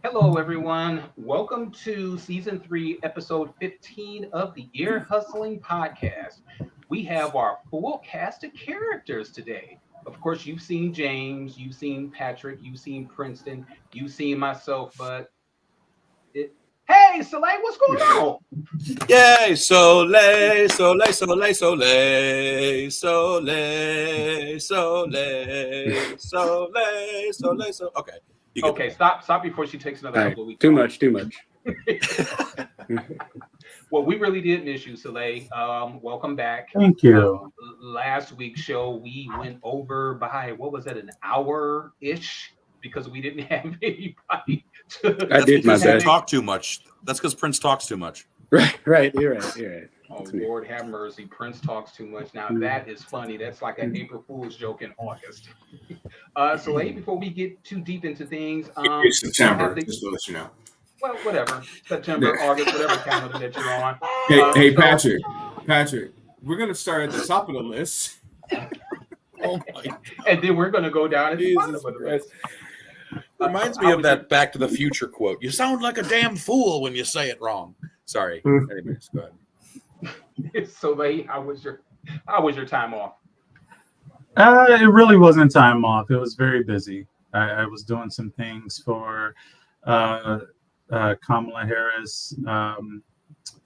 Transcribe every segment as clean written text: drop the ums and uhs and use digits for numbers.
Hello, everyone. Welcome to season 3, episode 15 of the Ear Hustling Podcast. We have our full cast of characters today. Of course, you've seen James, you've seen Patrick, you've seen Princeton, you've seen myself, but it. Hey, Soleil, what's going on? Yay! Soleil, soleil, soleil, soleil, soleil, soleil, soleil, soleil, soleil. Okay. Okay, stop before she takes another couple of weeks. Too much. Well, we really did miss you, Soleil. Welcome back. Thank you. Last week's show, we went over by, what was that, an hour-ish? Because we didn't have anybody to... I did my best. Talk too much. That's because Prince talks too much. Right. You're right. Oh, Lord have mercy. Prince talks too much. Now, that is funny. That's like an April Fool's joke in August. Soleil, before we get too deep into things... it's September, just to let you know. Well, whatever. September, August, whatever calendar that you're on. Hey, Patrick, we're going to start at the top of the list. Oh, my God. And then we're going to go down at the bottom of the list. Reminds me of that Back to the Future quote. You sound like a damn fool when you say it wrong. Sorry. Anyways, go ahead. Soleil, how was your time off? It really wasn't time off. It was very busy. I was doing some things for Kamala Harris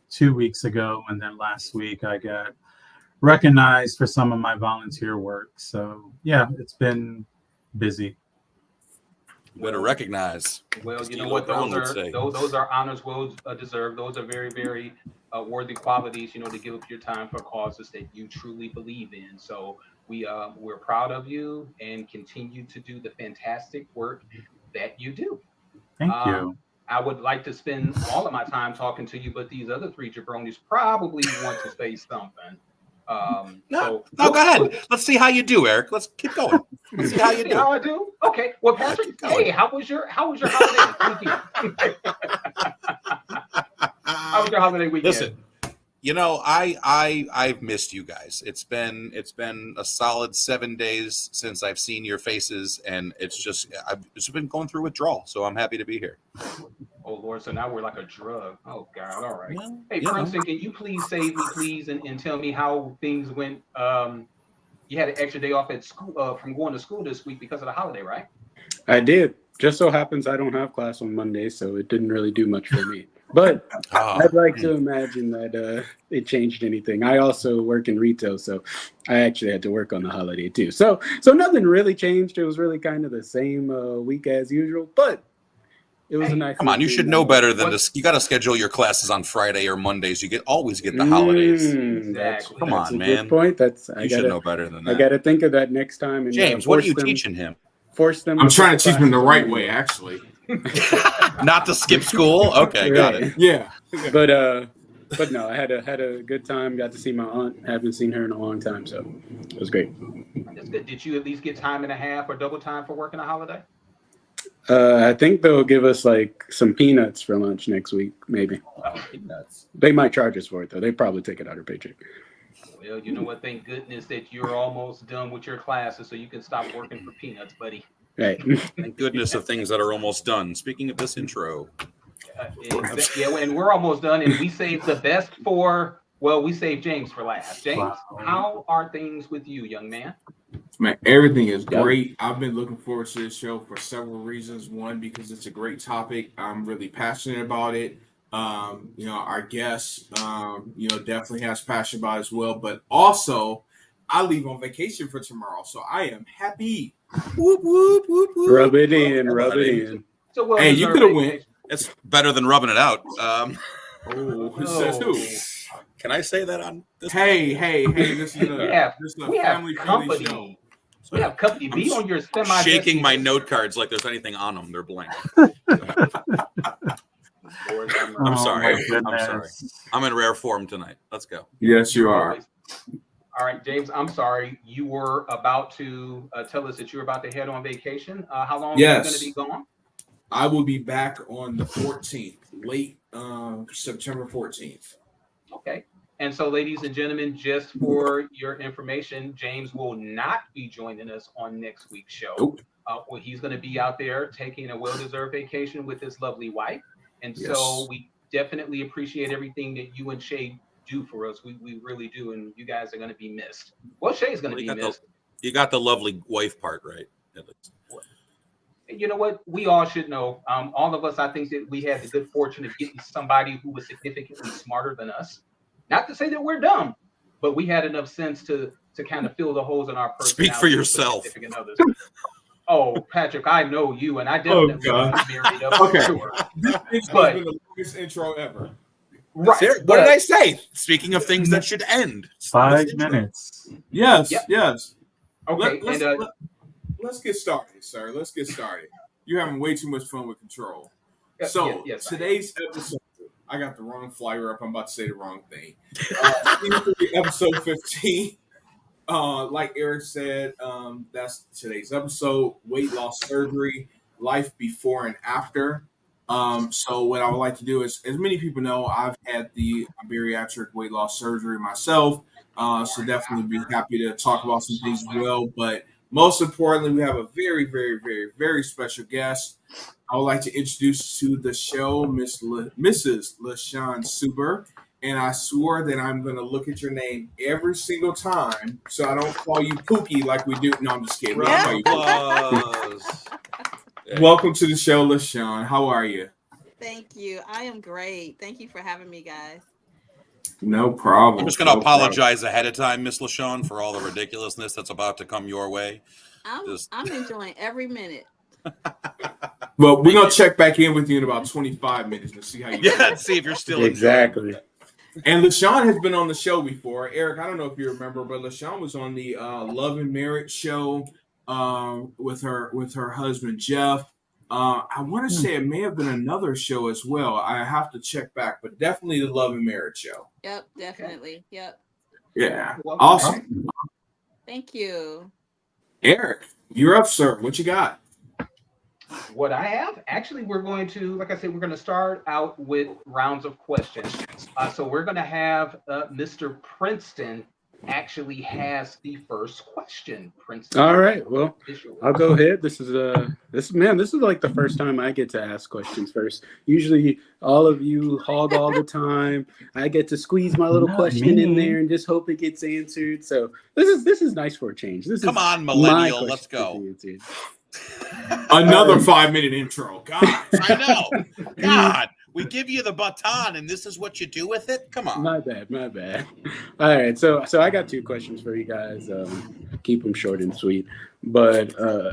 2 weeks ago, and then last week I got recognized for some of my volunteer work. So yeah, it's been busy. Better recognize. Well, you know what? Those are honors well deserved. Those are very, very worthy qualities, to give up your time for causes that you truly believe in. So we're proud of you and continue to do the fantastic work that you do. Thank you. I would like to spend all of my time talking to you, but these other three jabronis probably want to say something. No, go ahead. Let's see how you do, Eric. Let's keep going. Let's see how you do. How I do? Okay. Well, Patrick, hey, how was your holiday weekend? How was your holiday weekend? Listen, I've missed you guys. It's been a solid 7 days since I've seen your faces, and it's been going through withdrawal. So I'm happy to be here. Oh Lord, so now we're like a drug. Oh God, all right. Well, hey, Princeton, can you please save me, please, and tell me how things went? You had an extra day off at school from going to school this week because of the holiday, right? I did. Just so happens I don't have class on Monday, so it didn't really do much for me. But I'd like to imagine that it changed anything. I also work in retail, so I actually had to work on the holiday too. So nothing really changed. It was really kind of the same week as usual, but it was a nice. Come on, you should know better than this. You got to schedule your classes on Friday or Mondays. You always get the holidays. Exactly. Come on, a man. Good point. You should know better than that. I got to think of that next time. And James, what are you teaching him? Force them. I'm trying to teach them the right way, actually. Not to skip school. Okay, got it. Yeah. But no, I had a good time. Got to see my aunt. Haven't seen her in a long time, so it was great. That's good. Did you at least get time and a half or double time for working a holiday? I think they'll give us like some peanuts for lunch next week, maybe. Oh, peanuts. They might charge us for it though. They probably take it out of her paycheck. Well, you know what? Thank goodness that you're almost done with your classes, so you can stop working for peanuts, buddy. Right. Thank goodness of things that are almost done. Speaking of this intro. Yeah, and we're almost done, and we saved the best for. Well, we saved James for last. James, how are things with you, young man? Man, everything is great. I've been looking forward to this show for several reasons. One, because it's a great topic. I'm really passionate about it. Our guest, definitely has passion about it as well. But also, I leave on vacation for tomorrow, so I am happy. Whoop, whoop, whoop, whoop. Rub it in. So, well, hey, you could have went. It's better than rubbing it out. Who says who? Can I say that on this? Hey! This is a family-friendly show. We have company. Be on your semi. Shaking my note cards like there's anything on them. They're blank. I'm sorry. I'm in rare form tonight. Let's go. Yes, you are. All right, James, I'm sorry. You were about to tell us that you were about to head on vacation. How long are you going to be gone? I will be back on the 14th, late September 14th. Okay. And so, ladies and gentlemen, just for your information, James will not be joining us on next week's show. Nope. Well, he's going to be out there taking a well-deserved vacation with his lovely wife. And so we definitely appreciate everything that you and Shay do for us. We really do. And you guys are going to be missed. Well, Shay's going to be missed. You got the lovely wife part right, at least. You know what? We all should know. All of us, I think that we had the good fortune of getting somebody who was significantly smarter than us. Not to say that we're dumb, but we had enough sense to kind of fill the holes in our personality. Speak for yourself. Oh, Patrick, I know you, and I definitely want to married up. Okay. Sure. This has been the longest intro ever. Right. What did I say? Speaking of things that should end. 5 minutes. Yes, Yep. yes. Okay. Let's get started, sir. Let's get started. You're having way too much fun with control. Yes, today's episode, I got the wrong flyer up. I'm about to say the wrong thing. Episode 15. Like Eric said, that's today's episode, weight loss surgery, life before and after. So what I would like to do is, as many people know, I've had the bariatric weight loss surgery myself. So definitely be happy to talk about some things as well. But most importantly, we have a very, very, very, very special guest. I would like to introduce to the show Mrs. LaShawn Suber. And I swore that I'm going to look at your name every single time so I don't call you Pookie like we do. No, I'm just kidding. Welcome to the show, LaShawn. How are you? Thank you. I am great. Thank you for having me, guys. No problem. I'm just going to apologize ahead of time, Miss LaShawn, for all the ridiculousness that's about to come your way. I'm enjoying every minute. Well, we're going to check back in with you in about 25 minutes to see how you and see if you're still exactly. And LaShawn has been on the show before. Eric, I don't know if you remember, but LaShawn was on the Love and Marriage show with her husband Jeff. I want to say it may have been another show as well. I have to check back, but definitely the Love and Marriage show. Yep, definitely. Yep. Yeah. Awesome. Thank you. Eric, you're up, sir. What you got? What I have, actually, we're going to, like I said, we're going to start out with rounds of questions. So we're going to have Mr. Princeton actually has the first question. Princeton. All right. Well, I'll go ahead. This is like the first time I get to ask questions first. Usually all of you hog all the time. I get to squeeze my little question in there and just hope it gets answered. So this is nice for a change. Come on, millennial, let's go. Another 5-minute intro. God. I know. God, we give you the baton and this is what you do with it? Come on. My bad. All right. So I got 2 questions for you guys. Keep them short and sweet. But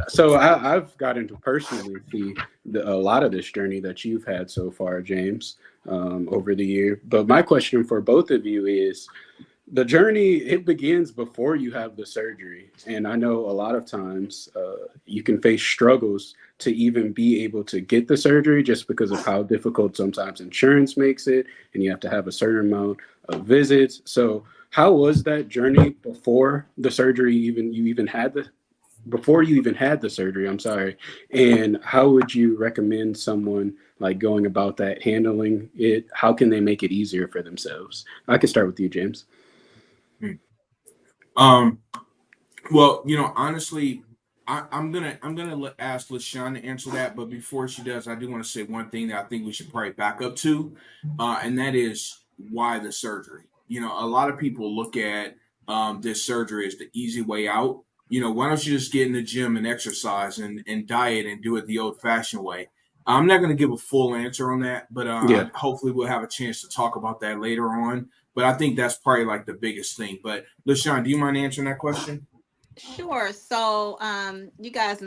so I've gotten to personally see a lot of this journey that you've had so far, James, over the year. But my question for both of you is, the journey, it begins before you have the surgery. And I know a lot of times you can face struggles to even be able to get the surgery just because of how difficult sometimes insurance makes it. And you have to have a certain amount of visits. So how was that journey before the surgery, before you even had the surgery, I'm sorry. And how would you recommend someone like going about that, handling it? How can they make it easier for themselves? I can start with you, James. Well, honestly, I'm gonna ask LaShawn to answer that, but before she does, I do want to say one thing that I think we should probably back up to, and that is why the surgery. A lot of people look at this surgery as the easy way out. Why don't you just get in the gym and exercise and diet and do it the old-fashioned way? I'm not going to give a full answer on that, but hopefully we'll have a chance to talk about that later on. But I think that's probably like the biggest thing. But LaShawn, do you mind answering that question? Sure. So you guys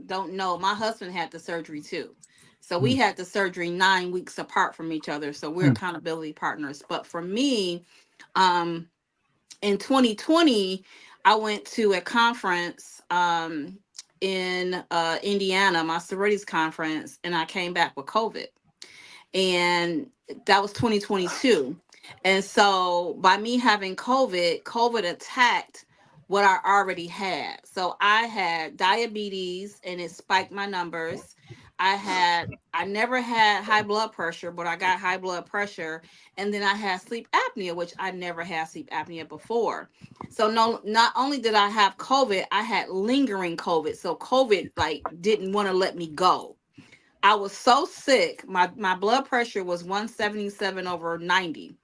don't know, my husband had the surgery too. So we had the surgery 9 weeks apart from each other. So we're accountability partners. But for me, in 2020, I went to a conference in Indiana, my sororities conference, and I came back with COVID. And that was 2022. And so by me having COVID attacked what I already had. So I had diabetes and it spiked my numbers. I never had high blood pressure, but I got high blood pressure, and then I had sleep apnea, which I never had sleep apnea before. So no, not only did I have COVID, I had lingering COVID. So COVID like didn't want to let me go. I was so sick. My blood pressure was 177/90.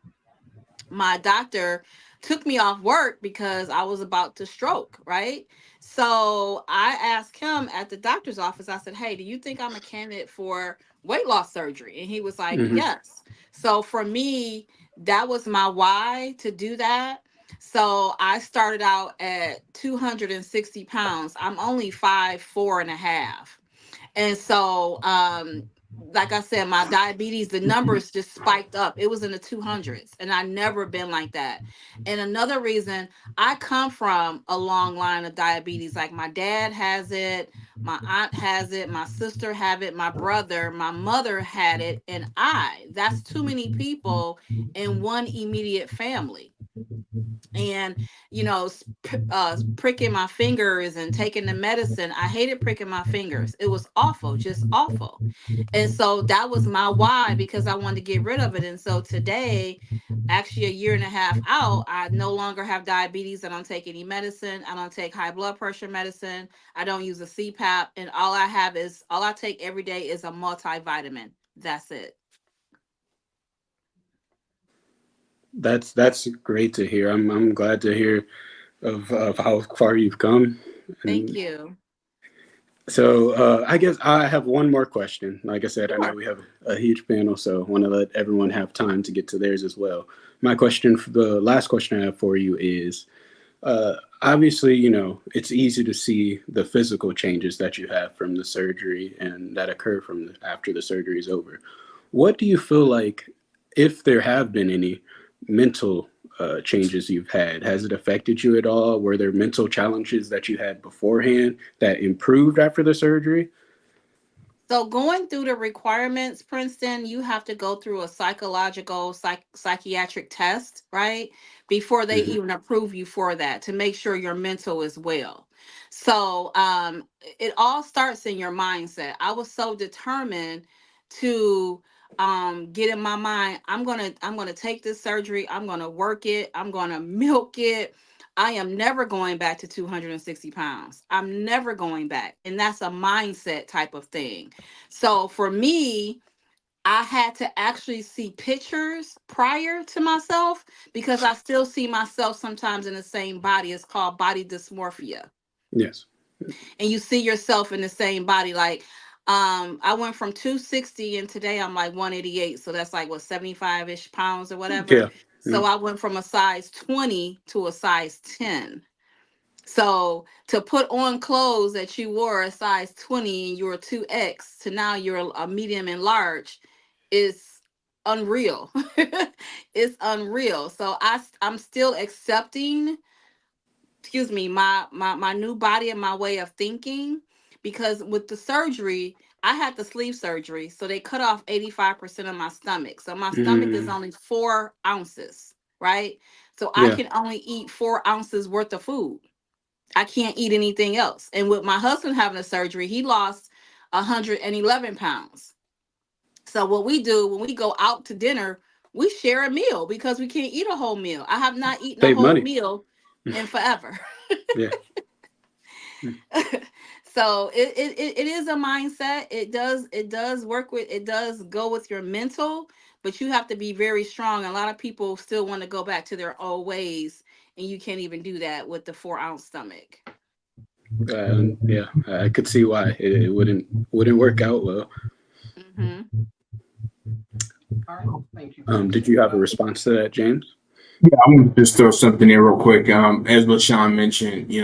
My doctor took me off work because I was about to stroke, right? So I asked him at the doctor's office, I said, "Hey, do you think I'm a candidate for weight loss surgery?" And he was like, Hmm. "Yes." So for me, that was my why to do that. So I started out at 260 pounds. I'm only 5'4.5". And so, like I said, my diabetes, the numbers just spiked up. It was in the 200s, and I never been like that. And another reason, I come from a long line of diabetes. Like my dad has it, my aunt has it, my sister have it, my brother, my mother had it, and that's too many people in one immediate family. And pricking my fingers and taking the medicine, I hated pricking my fingers. It was awful, just awful. And so that was my why, because I wanted to get rid of it. And so today, actually a year and a half out, I no longer have diabetes. I don't take any medicine. I don't take high blood pressure medicine. I don't use a CPAP. And all I take every day is a multivitamin. That's it. That's great to hear. I'm glad to hear of how far you've come. Thank And you. so I guess I have one more question. Like I said, I know Sure. we have a huge panel, so I want to let everyone have time to get to theirs as well. My question, the last question I have for you is, obviously, it's easy to see the physical changes that you have from the surgery and that occur after the surgery is over. What do you feel like, if there have been any mental changes you've had, has it affected you at all? Were there mental challenges that you had beforehand that improved after the surgery? So going through the requirements, Princeton, you have to go through a psychiatric test, right? Before they Hmm. even approve you for that, to make sure your mental is well. So it all starts in your mindset. I was so determined to get in my mind, I'm gonna take this surgery, I'm gonna work it, I'm gonna milk it. I am never going back to 260 pounds. I'm never going back. And that's a mindset type of thing. So for me, I had to actually see pictures prior to myself, because I still see myself sometimes in the same body. It's called body dysmorphia. Yes. And you see yourself in the same body. Like, I went from 260 and today I'm like 188. So that's like what, 75-ish pounds or whatever. Yeah. So I went from a size 20 to a size 10. So to put on clothes that you wore a size 20 and you were 2X to now you're a medium and large is unreal. It's unreal. So I'm still accepting, excuse me, my new body and my way of thinking, because with the surgery, I had the sleeve surgery. So they cut off 85% of my stomach. So my stomach is Mm, only 4 ounces, right? So I yeah. can only eat 4 ounces worth of food. I can't eat anything else. And with my husband having a surgery, he lost 111 pounds. So what we do when we go out to dinner, we share a meal because we can't eat a whole meal. I have not eaten a Save whole money. meal in forever. Yeah. Mm. So it is a mindset. It does work with, it does go with your mental, but you have to be very strong. A lot of people still want to go back to their old ways, and you can't even do that with the 4 ounce stomach. Yeah, I could see why it wouldn't work out well. Hmm. All right. Thank you, Did Princeton. you have a response to that, James? Yeah, I'm gonna just throw something in real quick. As LaShawn mentioned,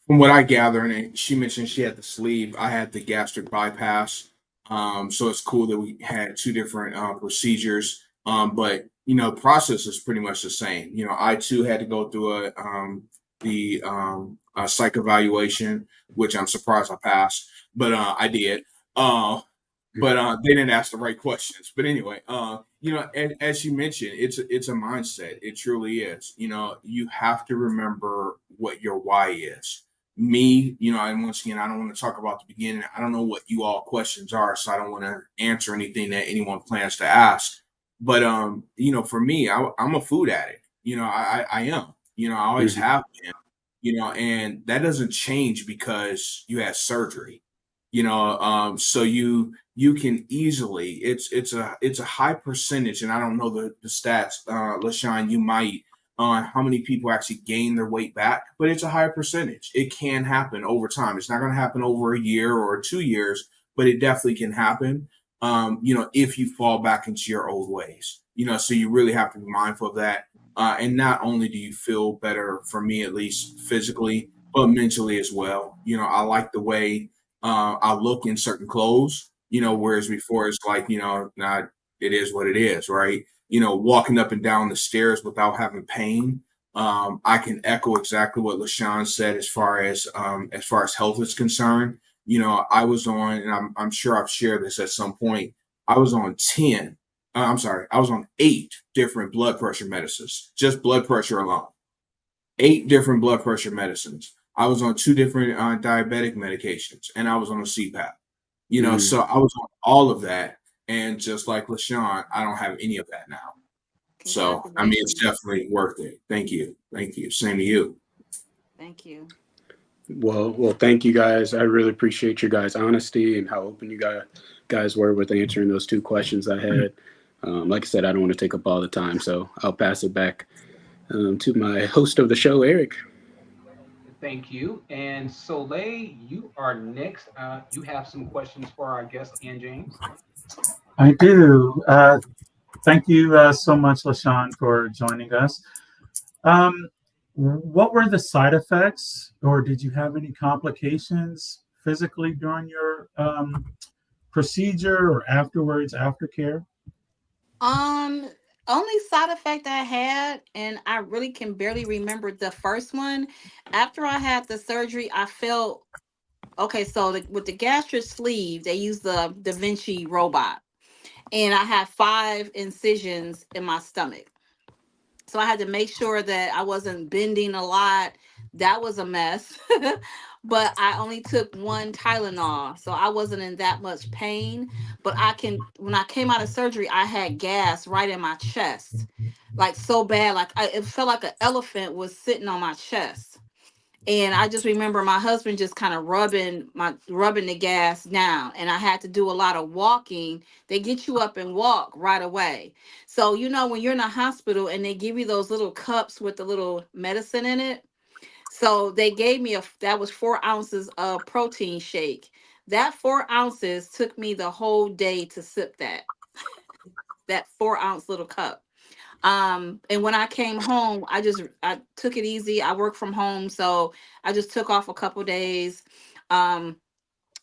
from what I gather, and she mentioned she had the sleeve, I had the gastric bypass. So it's cool that we had two different procedures. But the process is pretty much the same. I too had to go through a psych evaluation, which I'm surprised I passed, but I did. But they didn't ask the right questions. But anyway, as you mentioned, it's a mindset. It truly is. You have to remember what your why is. me, and once again, I don't want to talk about the beginning. I don't know what you all questions are, so I don't want to answer anything that anyone plans to ask. But for me, I'm a food addict. I am. I always Mhm. have been. And that doesn't change because you had surgery. So you can easily. It's a high percentage, and I don't know the stats. LaShawn, you might on how many people actually gain their weight back, but it's a higher percentage. It can happen over time. It's not going to happen over a year or 2 years, but it definitely can happen. If you fall back into your old ways, so you really have to be mindful of that. And not only do you feel better, for me at least, physically, but mentally as well. I like the way I look in certain clothes. Whereas before it's like, not it is what it is, right? Walking up and down the stairs without having pain. I can echo exactly what LaShawn said as far as health is concerned. I was on, and I'm sure I've shared this at some point. I was on 10. I'm sorry, I was on 8 different blood pressure medicines, just blood pressure alone. 8 different blood pressure medicines. I was on 2 different diabetic medications, and I was on a CPAP. Mhm. So I was on all of that, and just like LaShawn, I don't have any of that now. So, I mean, it's Congratulations. definitely worth it. Thank you. Thank you. Same to you. Thank you. Well, thank you guys. I really appreciate your guys' honesty and how open you guys were with answering those 2 questions I had. Like I said, I don't want to take up all the time, so I'll pass it back to my host of the show, Eric. Thank you. And Soleil, you are next. You have some questions for our guest, Ann James. I do. Thank you so much, LaShawn, for joining us. Um, what were the side effects, or did you have any complications physically during your procedure or afterwards, aftercare? Um, Only side effect I had, and I really can barely remember the first one. After I had the surgery, I felt okay. So with the gastric sleeve, they use the Da Vinci robot, and I had 5 incisions in my stomach. So I had to make sure that I wasn't bending a lot. That was a mess. But I only took 1 Tylenol, so I wasn't in that much pain. But when I came out of surgery, I had gas right in my chest, like so bad, like it felt like an elephant was sitting on my chest. And I just remember my husband just kind of rubbing the gas down, and I had to do a lot of walking. They get you up and walk right away. So when you're in a hospital and they give you those little cups with the little medicine in it, so they gave me that was 4 ounces of protein shake. That 4 ounces took me the whole day to sip that 4 ounce little cup. And when I came home, I took it easy. I work from home, so I just took off a couple days. um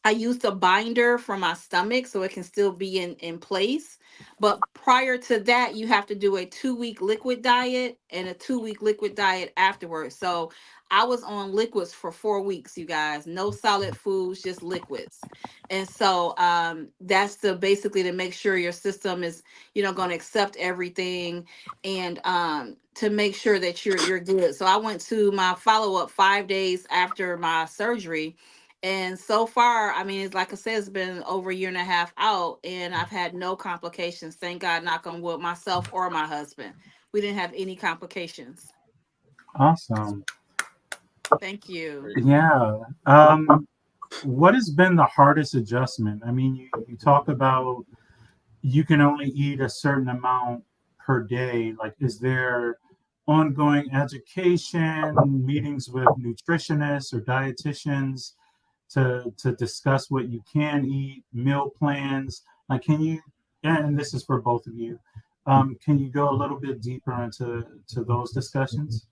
I used a binder for my stomach so it can still be in place. But prior to that, you have to do a 2 week liquid diet and a 2 week liquid diet afterwards. So I was on liquids for 4 weeks, you guys. No solid foods, just liquids. And so that's to basically to make sure your system is, going to accept everything, and to make sure that you're good. So I went to my follow up 5 days after my surgery, and so far, I mean, it's like I said, it's been over a year and a half out, and I've had no complications. Thank God, knock on wood, myself or my husband. We didn't have any complications. Awesome. Thank you. Yeah. What has been the hardest adjustment? I mean, you talk about you can only eat a certain amount per day. Like, is there ongoing education, meetings with nutritionists or dietitians to discuss what you can eat, meal plans? Like, can you, and this is for both of you, can you go a little bit deeper into those discussions?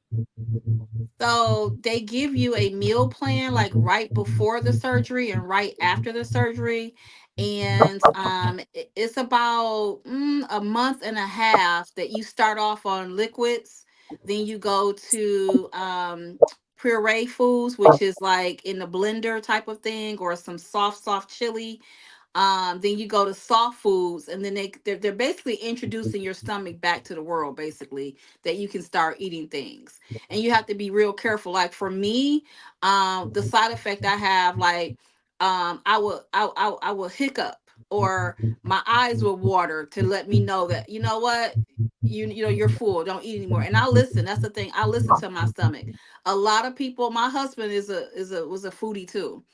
So they give you a meal plan like right before the surgery and right after the surgery. And it's about a month and a half that you start off on liquids. Then you go to puree foods, which is like in the blender type of thing, or some soft chili. Then you go to soft foods, and then they're basically introducing your stomach back to the world, basically, that you can start eating things. And you have to be real careful. Like for me, the side effect I have, like I will hiccup, or my eyes will water to let me know that, you know what, you know, you're full, don't eat anymore. And I listen. That's the thing. I listen to my stomach. A lot of people, my husband was a foodie too.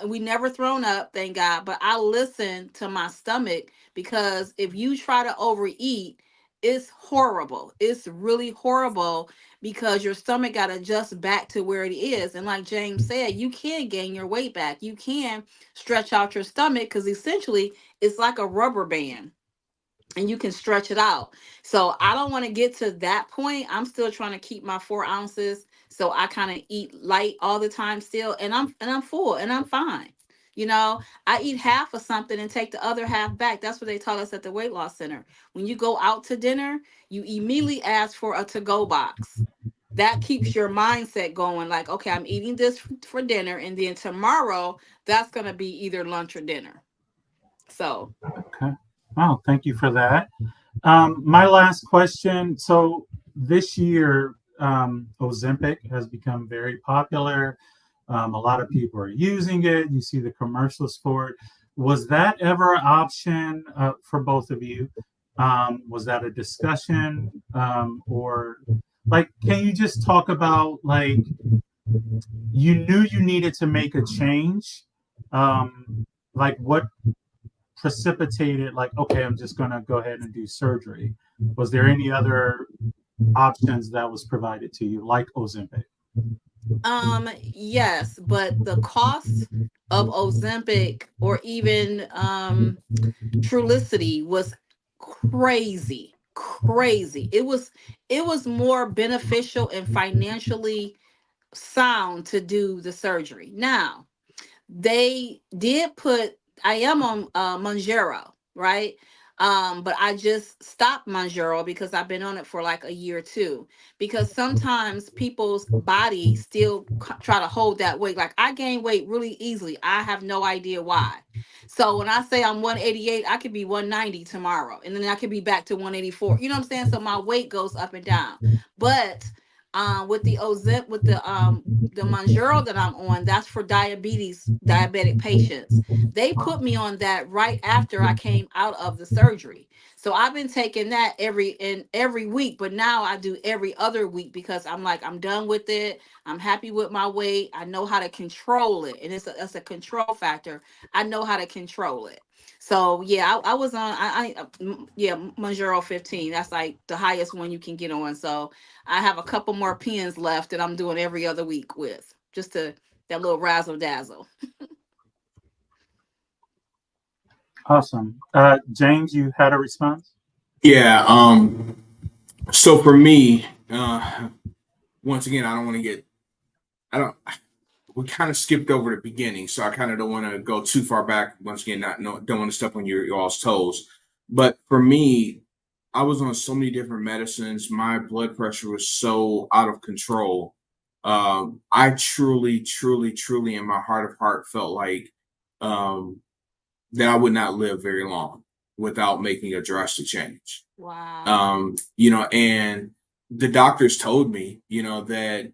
We never thrown up, thank God, but I listen to my stomach, because if you try to overeat, it's horrible. It's really horrible, because your stomach got to adjust back to where it is. And like James said, you can gain your weight back. You can stretch out your stomach, because essentially it's like a rubber band, and you can stretch it out. So I don't want to get to that point. I'm still trying to keep my 4 ounces. So I kind of eat light all the time still. And I'm full and I'm fine. You know, I eat half of something and take the other half back. That's what they taught us at the weight loss center. When you go out to dinner, you immediately ask for a to-go box. That keeps your mindset going, like, okay, I'm eating this for dinner, and then tomorrow that's going to be either lunch or dinner. So Okay. Wow, thank you for that. My last question. So this year, Ozempic has become very popular. A lot of people are using it. You see the commercials for it. Was that ever an option for both of you? Was that a discussion, or like, can you just talk about, like, you knew you needed to make a change? Like, what precipitated, like, okay, I'm just going to go ahead and do surgery? Was there any other options that was provided to you, like Ozempic? Yes, but the cost of Ozempic, or even Trulicity, was crazy, crazy. It was more beneficial and financially sound to do the surgery. Now, they did put, I am on Monjero, right? But I just stopped Monjero because I've been on it for like a year or two. Because sometimes people's body still try to hold that weight. Like, I gain weight really easily. I have no idea why. So when I say I'm 188, I could be 190 tomorrow, and then I could be back to 184. You know what I'm saying? So my weight goes up and down. But with the Monjero that I'm on, that's for diabetic patients. They put me on that right after I came out of the surgery. So I've been taking that every week, but now I do every other week, because I'm like, I'm done with it. I'm happy with my weight. I know how to control it. And that's a control factor. I know how to control it. So yeah, I was on yeah, Monjero 15. That's like the highest one you can get on. So I have a couple more pens left that I'm doing every other week with, just to that little razzle dazzle. Awesome. James, you had a response? Yeah. So for me, once again, I don't want to get. I don't. We kind of skipped over the beginning, so I kind of don't want to go too far back. Once again, don't want to step on your all's toes. But for me, I was on so many different medicines. My blood pressure was so out of control. I truly, truly, truly, in my heart of heart, felt like um, that I would not live very long without making a drastic change. Wow. And the doctors told me, that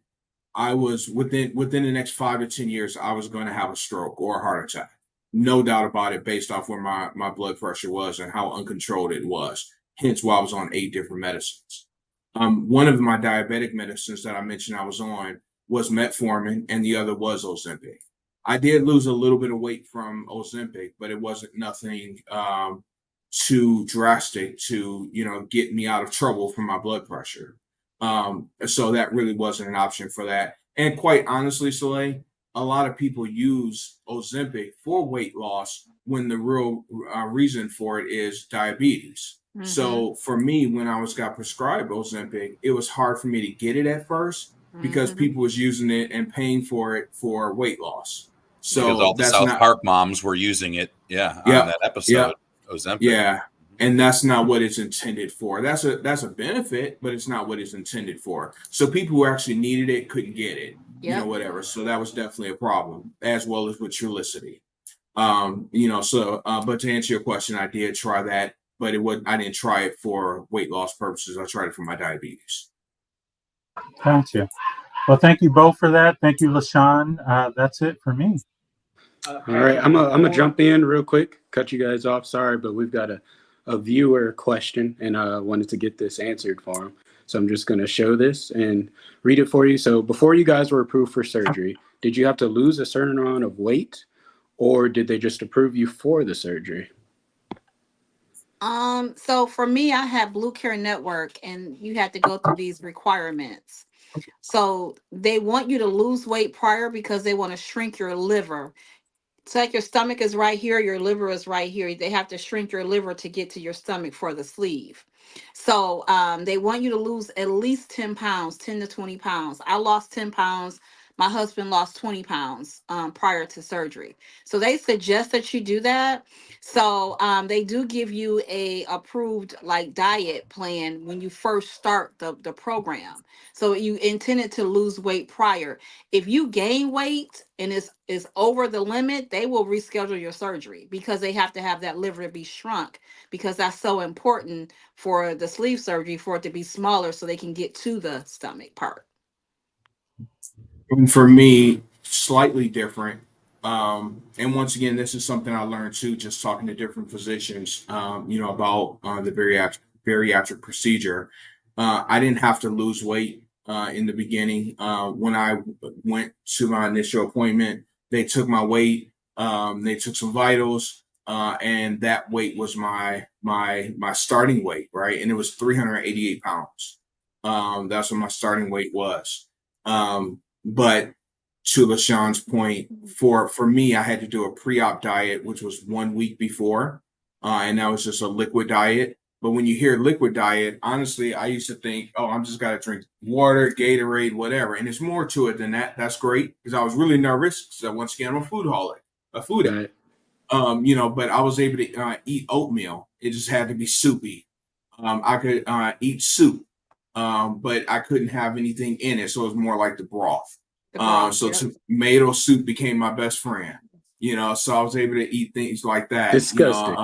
I was within the next 5 to 10 years, I was going to have a stroke or a heart attack. No doubt about it, based off where my blood pressure was and how uncontrolled it was. Hence why I was on 8 different medicines. One of my diabetic medicines that I mentioned I was on was metformin, and the other was Ozempic. I did lose a little bit of weight from Ozempic, but it wasn't nothing too drastic to get me out of trouble from my blood pressure. So that really wasn't an option for that. And quite honestly, Soleil, a lot of people use Ozempic for weight loss when the real reason for it is diabetes. So for me, when I got prescribed Ozempic, it was hard for me to get it at first because people was using it and paying for it for weight loss. Because So all the that's South not. Park moms were using it, on Yeah, that yeah, episode, Ozempic. yeah. And that's not what it's intended for. That's a benefit, but it's not what it's intended for. So people who actually needed it couldn't get it, Yep. whatever. So that was definitely a problem, as well as with Trulicity. But to answer your question, I did try that, but I didn't try it for weight loss purposes. I tried it for my diabetes. Gotcha. Well, thank you both for that. Thank you, LaShawn. That's it for me. All right, I'm gonna jump in real quick, cut you guys off. Sorry, but we've got a viewer question, and I wanted to get this answered for him. So I'm just gonna show this and read it for you. So before you guys were approved for surgery, did you have to lose a certain amount of weight, or did they just approve you for the surgery? So for me, I had Blue Care Network, and you had to go through these requirements. So they want you to lose weight prior because they want to shrink your liver. It's like your stomach is right here, your liver is right here. They have to shrink your liver to get to your stomach for the sleeve. So they want you to lose at least 10 pounds, 10 to 20 pounds. I lost 10 pounds. My husband lost 20 pounds prior to surgery. So they suggest that you do that. So they do give you a approved like diet plan when you first start the program. So you intended to lose weight prior. If you gain weight and is over the limit, they will reschedule your surgery because they have to have that liver to be shrunk, because that's so important for the sleeve surgery, for it to be smaller so they can get to the stomach part. And for me, slightly different. And once again, this is something I learned too, just talking to different physicians, about the bariatric procedure. I didn't have to lose weight in the beginning. When I went to my initial appointment, they took my weight, they took some vitals, and that weight was my starting weight, right? And it was 388 pounds. That's what my starting weight was. But to LaShawn's point, for me, I had to do a pre-op diet, which was 1 week before, and that was just a liquid diet. But when you hear liquid diet, honestly, I used to think, oh, I'm just got to drink water, Gatorade, whatever. And there's more to it than that. That's great, because I was really nervous. So once again, I'm a foodaholic, a food addict. But I was able to eat oatmeal. It just had to be soupy. I could eat soup, but I couldn't have anything in it. So it was more like the broth. Tomato soup became my best friend. So I was able to eat things like that. Disgusting.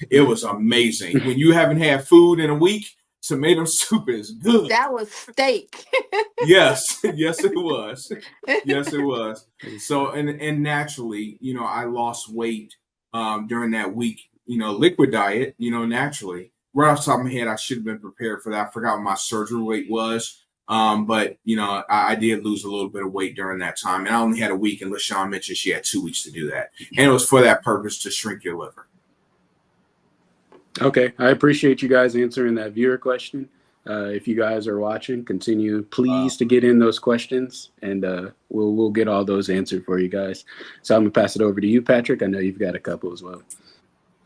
It was amazing. When you haven't had food in a week, tomato soup is good. That was steak. Yes, yes, it was. Yes, it was. So, and naturally, I lost weight during that week, liquid diet, naturally. Right off the top of my head, I should have been prepared for that. I forgot what my surgery weight was. But I did lose a little bit of weight during that time, and I only had a week. And LaShawn mentioned she had 2 weeks to do that, and it was for that purpose, to shrink your liver. Okay, I appreciate you guys answering that viewer question. If you guys are watching, continue please to get in those questions, and we'll get all those answered for you guys. So I'm gonna pass it over to you, Patrick. I know you've got a couple as well.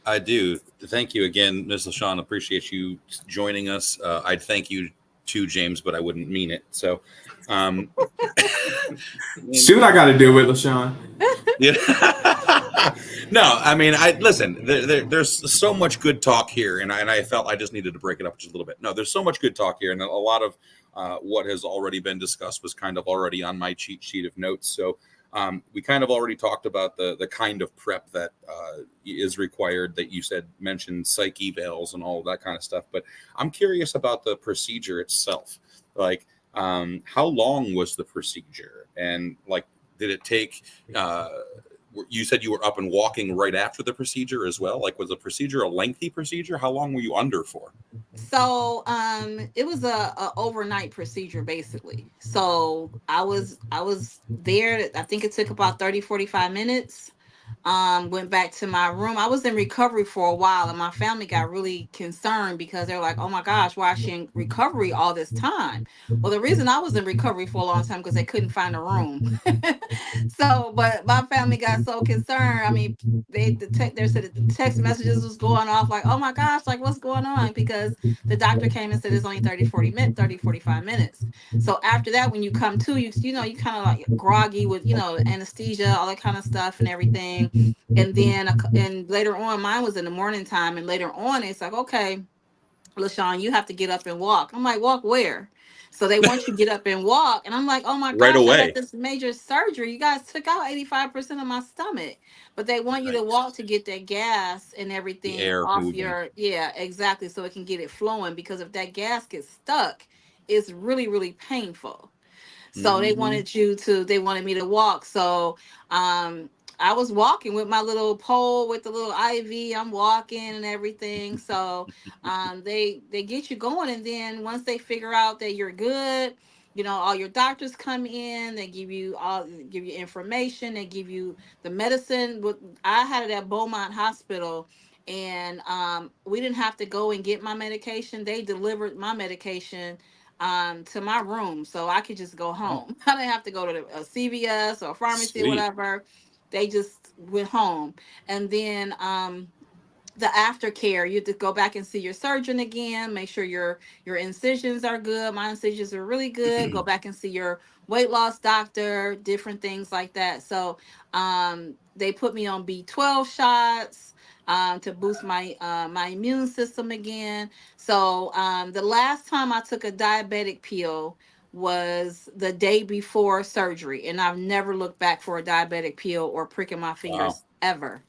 I do. Thank you again, Ms. LaShawn. Appreciate you joining us. I'd thank you too, James, but I wouldn't mean it. So, see what I got to do with LaShawn. Yeah. No, I mean, listen. There's so much good talk here, and I felt I just needed to break it up just a little bit. No, there's so much good talk here, and a lot of what has already been discussed was kind of already on my cheat sheet of notes. So. We kind of already talked about the kind of prep that is required, that you mentioned psych evals and all of that kind of stuff. But I'm curious about the procedure itself. Like, how long was the procedure? And did it take, you said you were up and walking right after the procedure as well. Like, was the procedure a lengthy procedure? How long were you under for? So it was a overnight procedure, basically. So I was there. I think it took about 30-45 minutes. Went back to my room. I was in recovery for a while, and my family got really concerned because they're like, oh my gosh, why is she in recovery all this time? Well, the reason I was in recovery for a long time because they couldn't find a room. But my family got so concerned. I mean, they said the text messages was going off like, oh my gosh, like what's going on? Because the doctor came and said it's only 30-45 minutes. So after that, when you come to, you kind of like groggy with, anesthesia, all that kind of stuff and everything. And then and later on, mine was in the morning time, and later on it's like, okay, LaShawn, you have to get up and walk. I'm like, walk where? So they want you to get up and walk. And I'm like, oh my Right gosh, I away. had this major surgery. You guys took out 85% of my stomach. But they want you to walk to get that gas and The everything air off moving. your, yeah, exactly. So it can get it flowing, because if that gas gets stuck, it's really, really painful. So they wanted me to walk. So I was walking with my little pole with the little IV. I'm walking and everything. So they get you going, and then once they figure out that you're good, all your doctors come in, they give you information, they give you the medicine. I had it at Beaumont Hospital, and we didn't have to go and get my medication. They delivered my medication to my room, so I could just go Oh, home. I didn't have to go to a CVS or a pharmacy or sweet. whatever. They just went home. And then the aftercare, you have to go back and see your surgeon again, make sure your incisions are good. My incisions are really good. Go back and see your weight loss doctor, different things like that. So they put me on B12 shots to boost my immune system again. So the last time I took a diabetic pill was the day before surgery, and I've never looked back for a diabetic pill or pricking my Wow. fingers ever.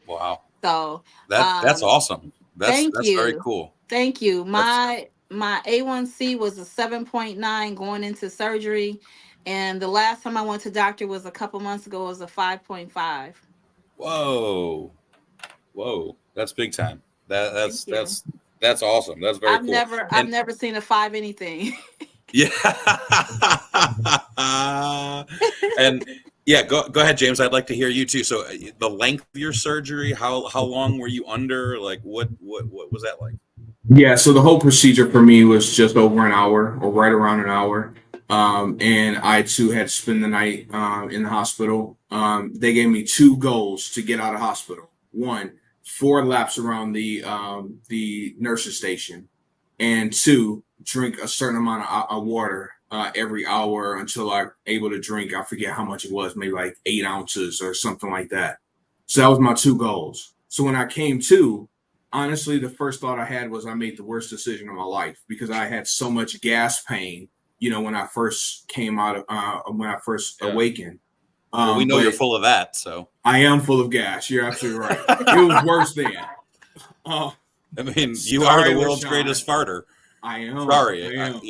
Wow. So, That's awesome. thank That's very you. cool. Thank you. That's My A1C was a 7.9 going into surgery. And the last time I went to doctor was a couple months ago, it was a 5.5. whoa. Whoa. That's big time. That Thank that's you. that's that's awesome. That's very cool. I've never seen a 5 anything. Yeah. And yeah, go ahead, James. I'd like to hear you too. So the length of your surgery, how long were you under? Like what was that like? Yeah, so the whole procedure for me was just over an hour or right around an hour. And I too had to spend the night in the hospital. They gave me two goals to get out of hospital. One, 4 laps around the nurse's station, and two, drink a certain amount of water every hour until I'm able to drink. I forget how much it was, maybe like 8 ounces or something like that. So that was my two goals. So when I came to, honestly, the first thought I had was I made the worst decision of my life because I had so much gas pain, when I first came out of, when I first Yeah. awakened. Well, we know you're But full of that, so I am full of gas. You're absolutely right. It was worse then. I mean, you are Sorry, the world's LaShawn. greatest farter. I am. Sorry, I am.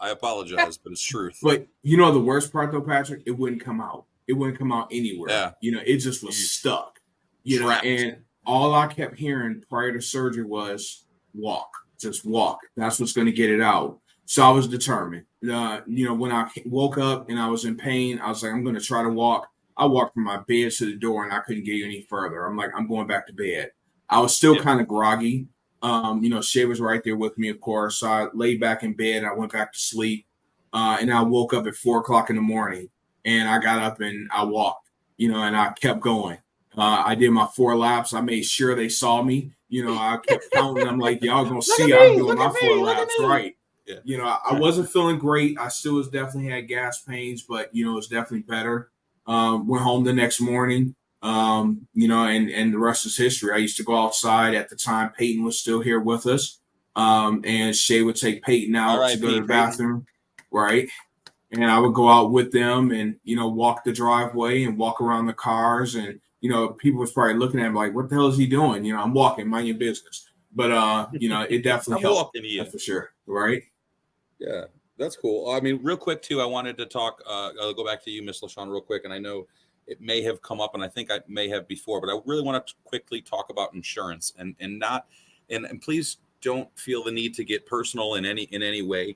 I apologize, but it's truth. But the worst part though, Patrick, it wouldn't come out. It wouldn't come out anywhere. Yeah. It just was stuck. Trapped. And all I kept hearing prior to surgery was walk, just walk. That's what's going to get it out. So I was determined. When I woke up and I was in pain, I was like, I'm going to try to walk. I walked from my bed to the door and I couldn't get any further. I'm like, I'm going back to bed. I was still kind of groggy. Shay was right there with me, of course. So I laid back in bed and I went back to sleep. And I woke up at 4 o'clock in the morning and I got up and I walked, and I kept going. I did my 4 laps. I made sure they saw me. I kept counting. I'm like, y'all gonna see I'm doing my 4 laps right. Yeah. I wasn't feeling great. I still definitely had gas pains, but it was definitely better. Went home the next morning. And the rest is history. I used to go outside at the time. Peyton was still here with us. And Shay would take Peyton out to go to the bathroom. Right. And I would go out with them and, walk the driveway and walk around the cars. And, people was probably looking at him like, what the hell is he doing? I'm walking, mind your business. But, it definitely helped. That's for sure. Right. Yeah, that's cool. I mean, real quick too, I wanted to talk, I'll go back to you, Miss LaShawn, real quick. And I know it may have come up and I think I may have before, but I really want to quickly talk about insurance and please don't feel the need to get personal in any way.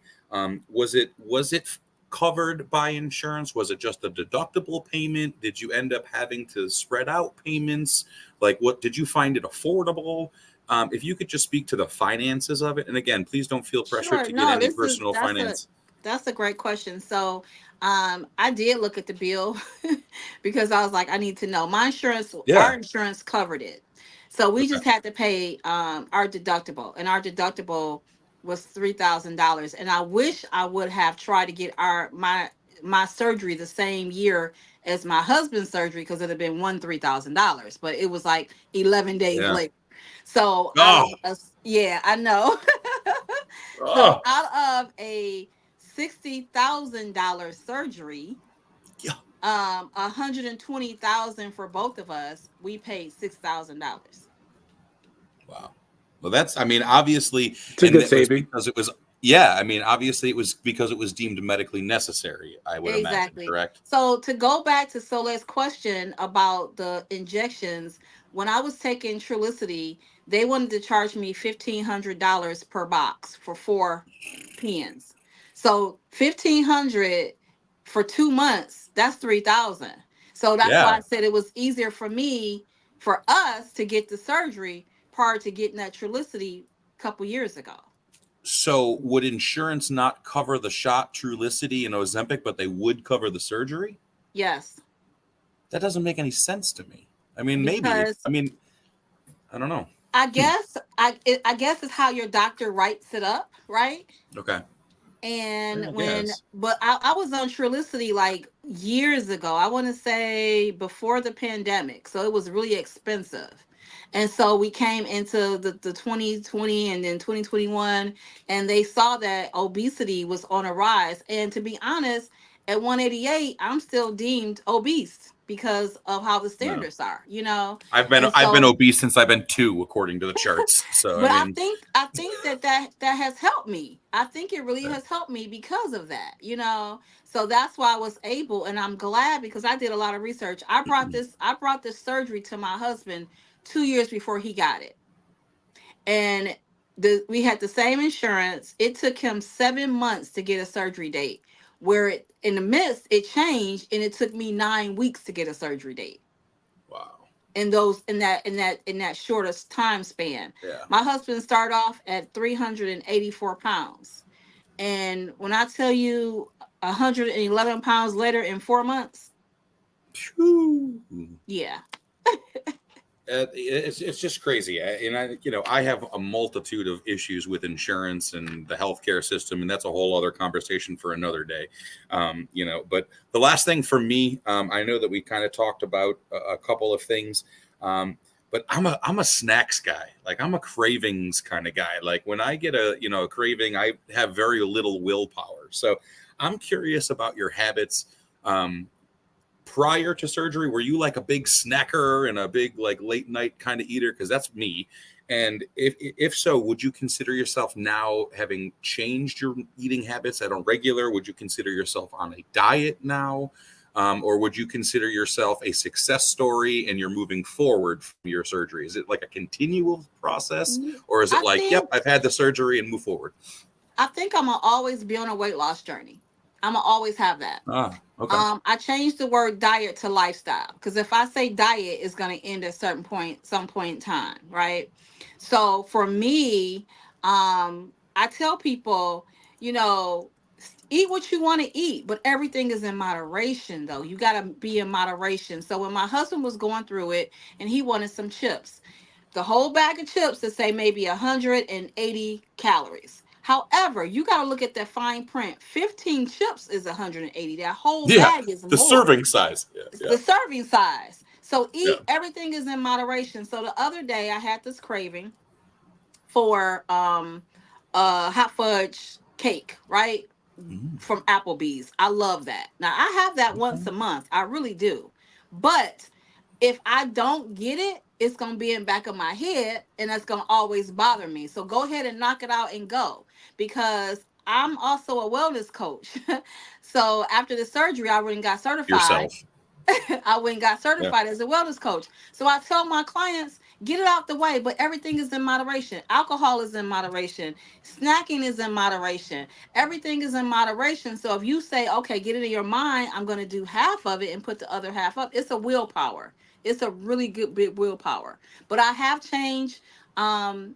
Was it covered by insurance? Was it just a deductible payment? Did you end up having to spread out payments? Like, what did you find it affordable? If you could just speak to the finances of it, and again, please don't feel pressured to get any personal finance. That's a great question. So, I did look at the bill because I was like, I need to know. Our insurance covered it, so we just had to pay our deductible, and our deductible was $3,000. And I wish I would have tried to get my surgery the same year as my husband's surgery, because it'd have been $3,000, but it was like 11 days later. So I know. So out of a $60,000 surgery. Yeah. $120,000 for both of us. We paid $6,000. Wow. Well, that's, I mean, obviously, It's a and good it was saving. because it was, yeah, I mean, obviously it was because it was deemed medically necessary, I would imagine, Exactly. correct? So to go back to Soleil's question about the injections, when I was taking Trulicity, they wanted to charge me $1,500 per box for 4 pens. So 1,500 for 2 months, that's 3,000. So that's why Yeah. I said it was easier for us to get the surgery prior to getting that Trulicity a couple years ago. So would insurance not cover the shot, Trulicity, and Ozempic, but they would cover the surgery? Yes. That doesn't make any sense to me. I mean, maybe. Because I mean, I don't know. I guess it's how your doctor writes it up, right? Okay. And I when, guess. but I was on Trulicity like years ago. I want to say before the pandemic, so it was really expensive. And so we came into the 2020 and then 2021, and they saw that obesity was on a rise. And to be honest, at 188, I'm still deemed obese because of how the No. standards are, you know. I've And been so, obese since I've been 2, according to the charts. So I but mean, I think that has helped me. I think it really has helped me because of that, you know. So that's why I was able, and I'm glad because I did a lot of research. I brought this surgery to my husband 2 years before he got it, and we had the same insurance. It took him 7 months to get a surgery date, where in the midst it changed, and it took me 9 weeks to get a surgery date. wow. In that shortest time span. Yeah. My husband started off at 384 pounds. And when I tell you 111 pounds later in 4 months, Phew. yeah. It's just crazy. I have a multitude of issues with insurance and the healthcare system, and that's a whole other conversation for another day. But the last thing for me, I know that we kind of talked about a couple of things, but I'm a snacks guy. Like, I'm a cravings kind of guy. Like, when I get a craving, I have very little willpower. So I'm curious about your habits. Prior to surgery, were you like a big snacker and a big like late night kind of eater? Because that's me. And if so, would you consider yourself now having changed your eating habits at a regular? Would you consider yourself on a diet now? Or would you consider yourself a success story and you're moving forward from your surgery? Is it like a continual process? Or is it yep, I've had the surgery and move forward? I think I'm going to always be on a weight loss journey. I'm going to always have that. Okay. I changed the word diet to lifestyle, because if I say diet, it's going to end at some point in time, right? So for me, I tell people, eat what you want to eat, but everything is in moderation, though. You got to be in moderation. So when my husband was going through it and he wanted some chips, the whole bag of chips to say maybe 180 calories. However, you got to look at that fine print. 15 chips is 180. That whole bag is the more. Serving size. Yeah. The serving size. So everything is in moderation. So the other day I had this craving for hot fudge cake, right? From Applebee's. I love that. Now I have that once a month. I really do. But if I don't get it, it's going to be in the back of my head, and that's going to always bother me. So go ahead and knock it out and go, because I'm also a wellness coach. So after the surgery, I went and got certified. Yourself. I went and got certified as a wellness coach. So I tell my clients, get it out the way, but everything is in moderation. Alcohol is in moderation. Snacking is in moderation. Everything is in moderation. So if you say, okay, get it in your mind, I'm going to do half of it and put the other half up, it's a willpower. It's a really good big willpower. But I have changed some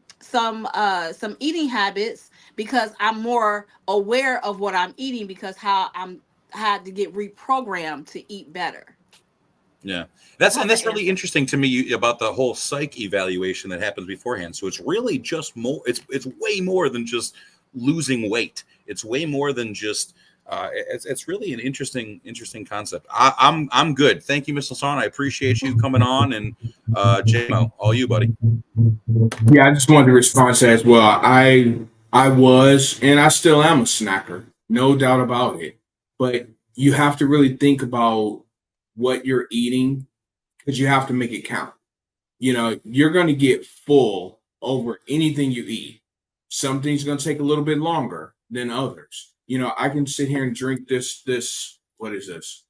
eating habits because I'm more aware of what I'm eating, because I had to get reprogrammed to eat better. Yeah, that's really interesting to me about the whole psych evaluation that happens beforehand. So it's really just more. It's way more than just losing weight. It's way more than just. It's really an interesting concept. I'm good. Thank you, Mr. Hassan. I appreciate you coming on, and JMO, all you, buddy. Yeah, I just wanted to respond to that as well. I was, and I still am a snacker. no doubt about it. But you have to really think about what you're eating because you have to make it count. You're going to get full over anything you eat. Some things are going to take a little bit longer than others. I can sit here and drink this, what is this?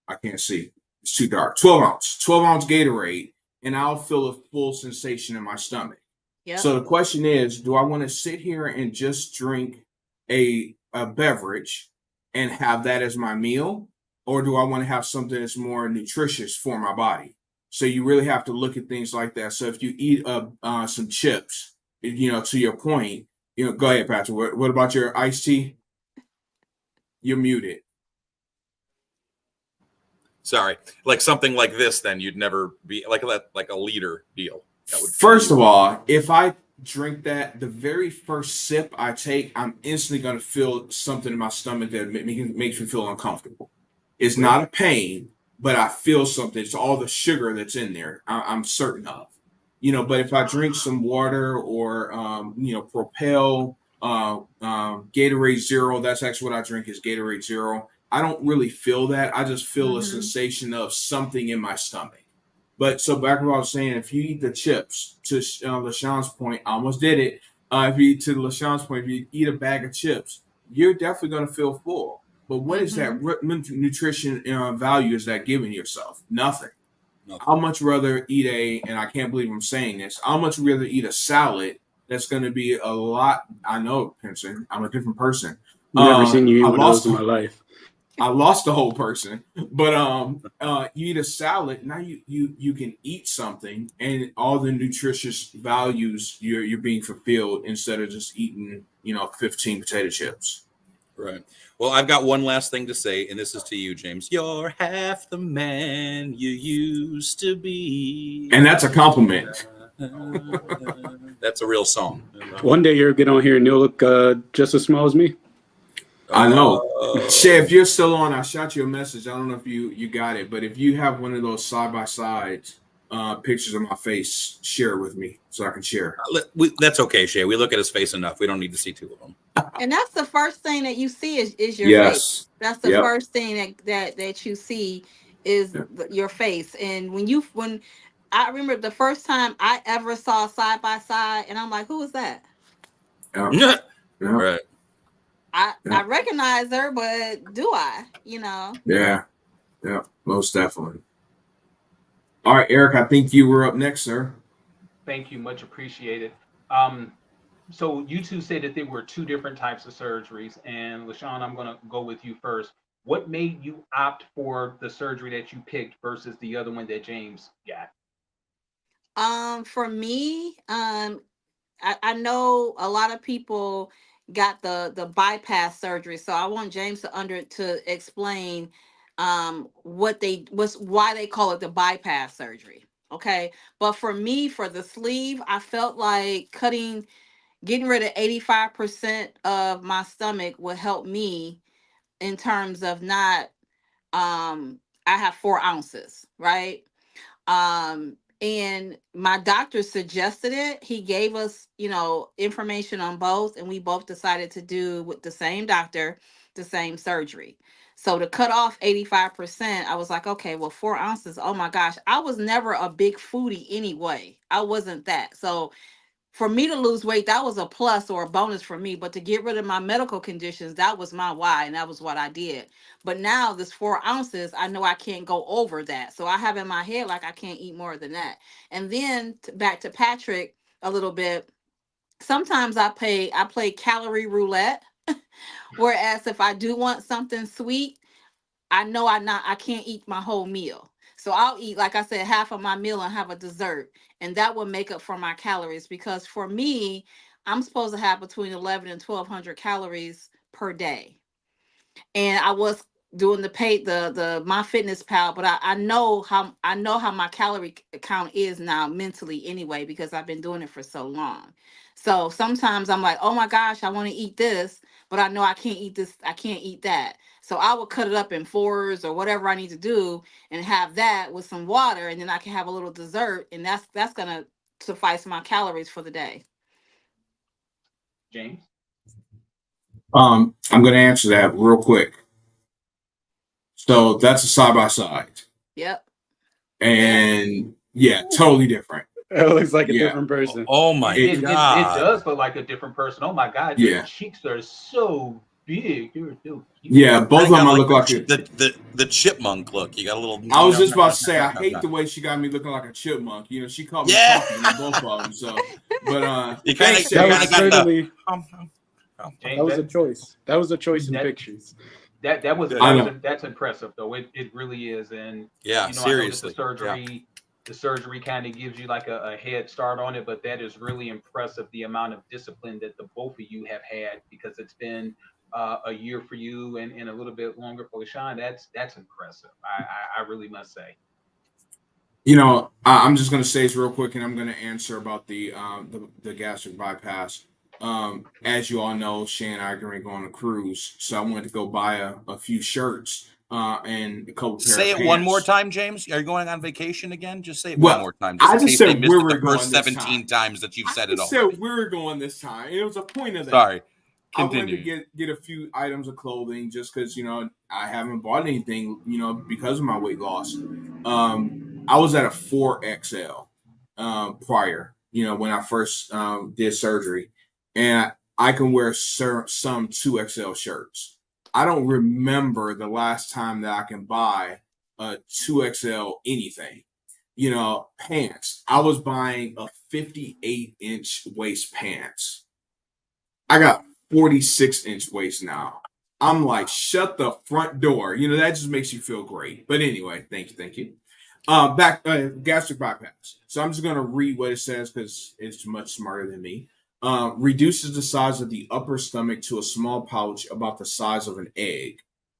I can't see. It's too dark. 12 ounce Gatorade, and I'll feel a full sensation in my stomach. Yep. So the question is, do I want to sit here and just drink a beverage and have that as my meal? Or do I want to have something that's more nutritious for my body? So you really have to look at things like that. So if you eat some chips, to your point, go ahead, Patrick. What about your iced tea? You're muted. Sorry, like something like this, then you'd never be like a liter deal. That would First of all, if I drink that, the very first sip I take, I'm instantly going to feel something in my stomach that makes me feel uncomfortable. It's not a pain, but I feel something. It's all the sugar that's in there. I'm certain of. But if I drink some water or Propel, Gatorade Zero, that's actually what I drink is Gatorade Zero. I don't really feel that. I just feel a sensation of something in my stomach. But so back to what I was saying, if you eat the chips, to LaShawn's point, I almost did it. If you eat a bag of chips, you're definitely going to feel full. But what is that nutrition value is that giving yourself? Nothing. I'd much rather eat and I can't believe I'm saying this, I'd much rather eat a salad that's going to be a lot. I know, Pinson, I'm a different person. Never seen you eat one of those in my life. I lost the whole person, but you eat a salad now. You can eat something, and all the nutritious values you're being fulfilled instead of just eating 15 potato chips. Right. Well, I've got one last thing to say, and this is to you, James. You're half the man you used to be, and that's a compliment. That's a real song. One day you'll get on here and you'll look just as small as me. I know. Shay, if you're still on, I shot you a message. I don't know if you got it, but if you have one of those side-by-side pictures of my face, share it with me so I can share. That's okay, Shay. We look at his face enough. We don't need to see two of them. And that's the first thing that you see is your face. That's the first thing that you see is your face. And when I remember the first time I ever saw side by side, and I'm like, who is that? Yeah. Right. I recognize her, but do I? Yeah, most definitely. All right, Eric, I think you were up next, sir. Thank you, much appreciated. So you two said that there were two different types of surgeries, and LaShawn, I'm going to go with you first. What made you opt for the surgery that you picked versus the other one that James got? For me, I know a lot of people got the bypass surgery, so I want James to explain why they call it the bypass surgery. Okay, but for me, for the sleeve, I felt like getting rid of 85% of my stomach would help me in terms of not I have 4 ounces, right? And my doctor suggested it. He gave us, information on both, and we both decided to do with the same doctor, the same surgery. So to cut off 85%, I was like, okay, well, 4 ounces. Oh my gosh. I was never a big foodie anyway. I wasn't that. So for me to lose weight, that was a plus or a bonus for me. But to get rid of my medical conditions, that was my why, and that was what I did. But now this 4 ounces, I know I can't go over that. So I have in my head like I can't eat more than that. And then back to Patrick a little bit. Sometimes I play calorie roulette. Whereas if I do want something sweet, I know I can't eat my whole meal. So I'll eat, like I said, half of my meal and have a dessert. And that will make up for my calories, because for me, I'm supposed to have between 11 and 1,200 calories per day. And I was doing the My Fitness Pal, but I know how my calorie count is now mentally anyway, because I've been doing it for so long. So sometimes I'm like, oh my gosh, I want to eat this, but I know I can't eat this, I can't eat that. So I will cut it up in 4s or whatever I need to do and have that with some water, and then I can have a little dessert, and that's gonna suffice my calories for the day. James? I'm going to answer that real quick. So that's a side by side, Yep. and yeah, totally different. It looks like a Yeah, different person. Oh my It God. does look like a different person. Oh my God, your yeah, cheeks are so big. You're so cute. yeah. Both I of them got I like look like a. the chipmunk look. You got a little. I was just about to say I hate the way she got me looking like a chipmunk. You know, she called me Yeah. chunky on both of them. So, but You kind thanks, of That you was kind James. of got the. certainly James, that was a choice. That was a choice in that pictures. I know. that's impressive though. It really is. And Yeah, you know, I know that seriously. Yeah. the surgery kind of gives you like a head start on it, but that is really impressive, the amount of discipline that the both of you have had, because it's been a year for you and a little bit longer for LaShawn. That's impressive. I really must say. You know, I'm just gonna say this real quick, and I'm gonna answer about the gastric bypass. As you all know, Shan and I are going to go on a cruise, so I wanted to go buy a few shirts and a couple pair Say of it one more pants. time, James. Are you going on vacation again? Just say it one Well, more time, just I in just case they said missed where it we're the going first this 17 time. times that you've I said it just said already. we were going this time. It was a point of that. Sorry. I wanted to Continue. get a few items of clothing just because I haven't bought anything because of my weight loss. I was at a 4XL prior, when I first did surgery, and I can wear some 2XL shirts. I don't remember the last time that I can buy a 2XL anything. Pants. I was buying a 58-inch waist pants. I got 46-inch waist now. I'm like, shut the front door. That just makes you feel great. But anyway, thank you. Back gastric bypass. So I'm just gonna read what it says because it's much smarter than me. Reduces the size of the upper stomach to a small pouch about the size of an egg.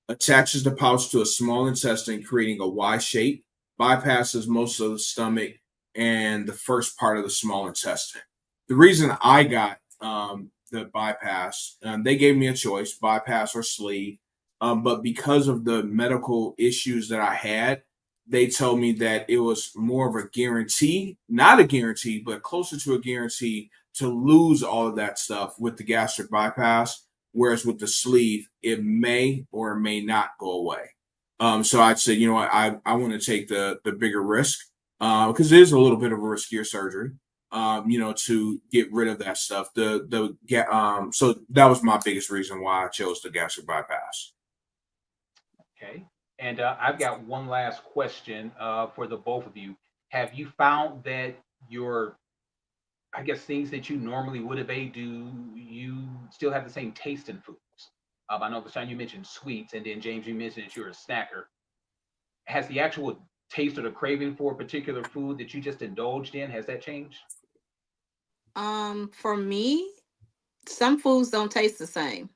Attaches the pouch to a small intestine, creating a Y shape. Bypasses most of the stomach and the first part of the small intestine. The reason I got the bypass, they gave me a choice: bypass or sleeve. But because of the medical issues that I had, they told me that it was more of a guarantee, not a guarantee, but closer to a guarantee to lose all of that stuff with the gastric bypass. Whereas with the sleeve, it may or may not go away. So I'd say, I want to take the bigger risk because it is a little bit of a riskier surgery. To get rid of that stuff. So that was my biggest reason why I chose the gastric bypass. Okay. And I've got one last question for the both of you. Have you found that your, I guess, things that you normally would have ate, do you still have the same taste in foods? I know, Bashan, you mentioned sweets, and then James, you mentioned that you're a snacker. Has the actual taste or the craving for a particular food that you just indulged in, has that changed? For me, some foods don't taste the same.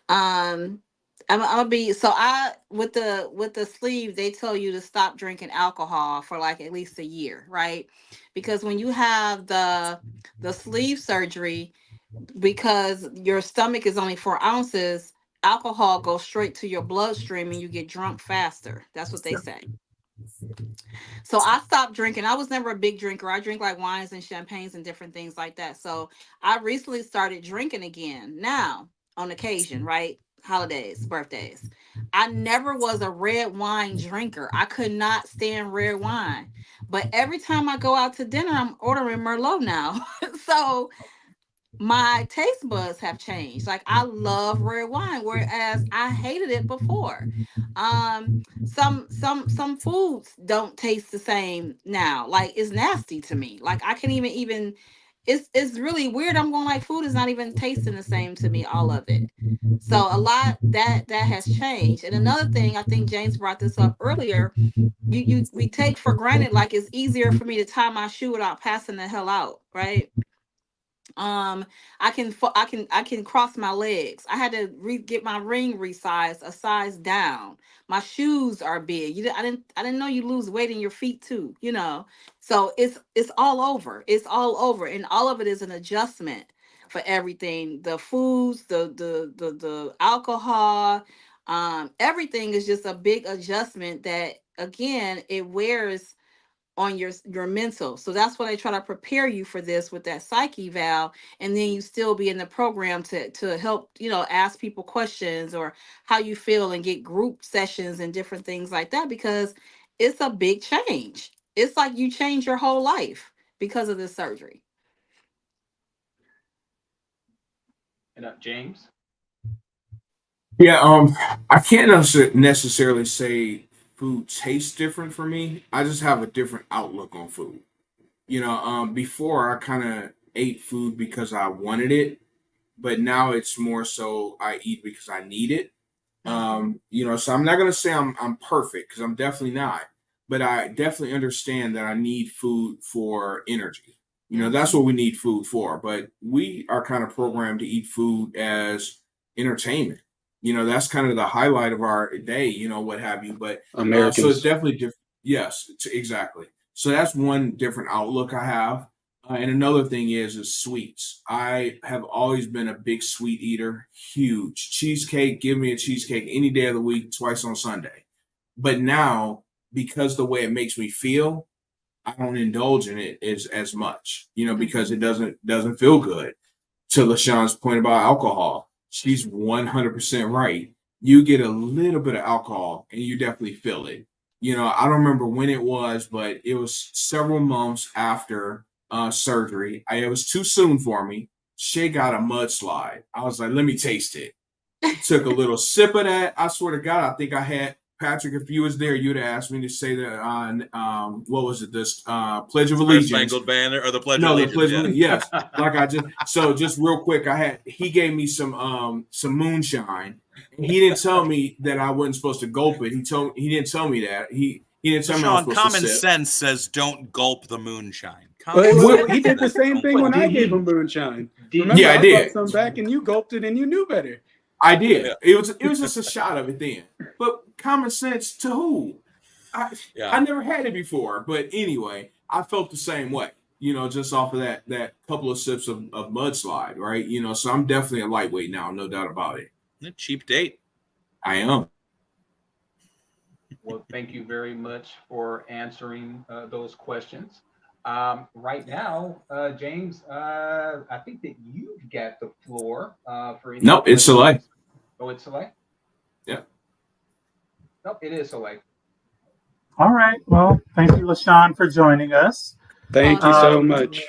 Um, I'm gonna be so I with the sleeve, they tell you to stop drinking alcohol for like at least a year, right? Because when you have the sleeve surgery, because your stomach is only 4 ounces, alcohol goes straight to your bloodstream and you get drunk faster. That's what they say. So I stopped drinking. I was never a big drinker. I drink like wines and champagnes and different things like that. So I recently started drinking again now on occasion, right? Holidays, birthdays. I never was a red wine drinker. I could not stand red wine. But every time I go out to dinner, I'm ordering Merlot now. So my taste buds have changed. Like I love red wine, whereas I hated it before. Some foods don't taste the same now. Like it's nasty to me. Like I can't even it's really weird. I'm going like food is not even tasting the same to me, all of it. So a lot that has changed. And another thing, I think James brought this up earlier, you we take for granted like it's easier for me to tie my shoe without passing the hell out, right? um I can cross my legs. I had to get my ring resized a size down. My shoes are big. I didn't know you lose weight in your feet too, so it's all over. It's all over, and all of it is an adjustment for everything. The foods, the alcohol, everything is just a big adjustment that again it wears on your mental. So that's what I try to prepare you for this with that psyche eval, and then you still be in the program to help, ask people questions or how you feel and get group sessions and different things like that, because it's a big change. It's like you change your whole life because of this surgery. And James? Yeah, I can't necessarily say food tastes different for me. I just have a different outlook on food. Before I kind of ate food because I wanted it, but now it's more so I eat because I need it. So I'm not gonna say I'm perfect because I'm definitely not, but I definitely understand that I need food for energy. That's what we need food for. But we are kind of programmed to eat food as entertainment. That's kind of the highlight of our day. What have you. But so it's Americans. definitely different. Yes, exactly. So that's one different outlook I have. And another thing is sweets. I have always been a big sweet eater, huge. Cheesecake, give me a cheesecake any day of the week, twice on Sunday. But now, because the way it makes me feel, I don't indulge in it as much, because it doesn't feel good. To LaShawn's point about alcohol, she's 100% right. You get a little bit of alcohol and you definitely feel it. I don't remember when it was, but it was several months after surgery. It was too soon for me. She got a mudslide. I was like, let me taste it. Took a little sip of that. I swear to God, I think I had Patrick. If you was there, you'd have asked me to say that on what was it? This Pledge of Allegiance. Spangled Banner or the Pledge of No, the Allegiance. Pledge of Allegiance. Yes. Just real quick, he gave me some moonshine. He didn't tell me that I wasn't supposed to gulp it. He didn't tell me that. He didn't tell me I was Sean, supposed common to sip. sense says don't gulp the moonshine. Well, he did the same thing when I gave him moonshine. Remember, Yeah, I did. brought some back and you gulped it and you knew better. I did. Yeah. It was just a shot of it then. But common sense to who? I never had it before. But anyway, I felt the same way. Just off of that couple of sips of mudslide, right? So I'm definitely a lightweight now, no doubt about it. A cheap date. I am. Well, thank you very much for answering those questions. Right now, James, I think that you've got the floor for any. Nope, it's Soleil. Oh, it's Soleil? Yeah. Nope, it is Soleil. All right. Well, thank you, LaShawn, for joining us. Thank you so much.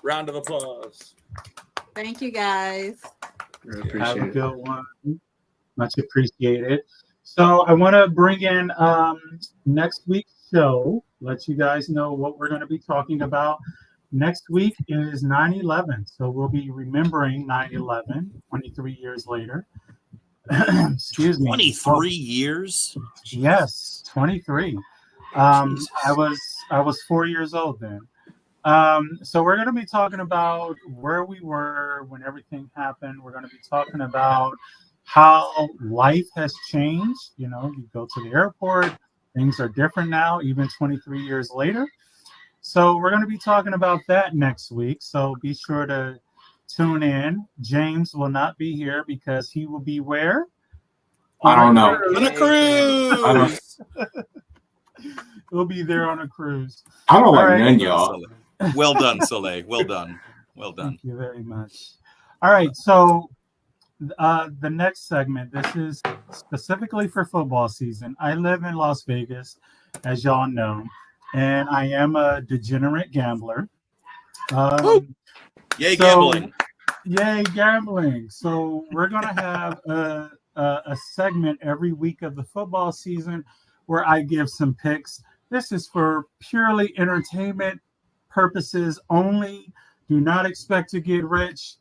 Round of applause. Thank you, guys. Have a good one. Much appreciated. So I want to bring in next week's show, let you guys know what we're going to be talking about. Next week is 9/11. So we'll be remembering 9/11 23 years later. Excuse me. 23 years? Yes, 23. I was 4 years old then. So we're going to be talking about where we were when everything happened. We're going to be talking about how life has changed. You go to the airport, things are different now, even 23 years later. So we're going to be talking about that next week. So be sure to tune in. James will not be here because he will be where? I don't know. On a cruise. We'll be there on a cruise. I don't like none, y'all. Well done, Soleil. Well done. Well done. Thank you very much. All right. So the next segment, this is specifically for football season. I live in Las Vegas, as y'all know, and I am a degenerate gambler. Yay, gambling. Yay, gambling. So we're going to have a segment every week of the football season where I give some picks. This is for purely entertainment purposes only. Do not expect to get rich.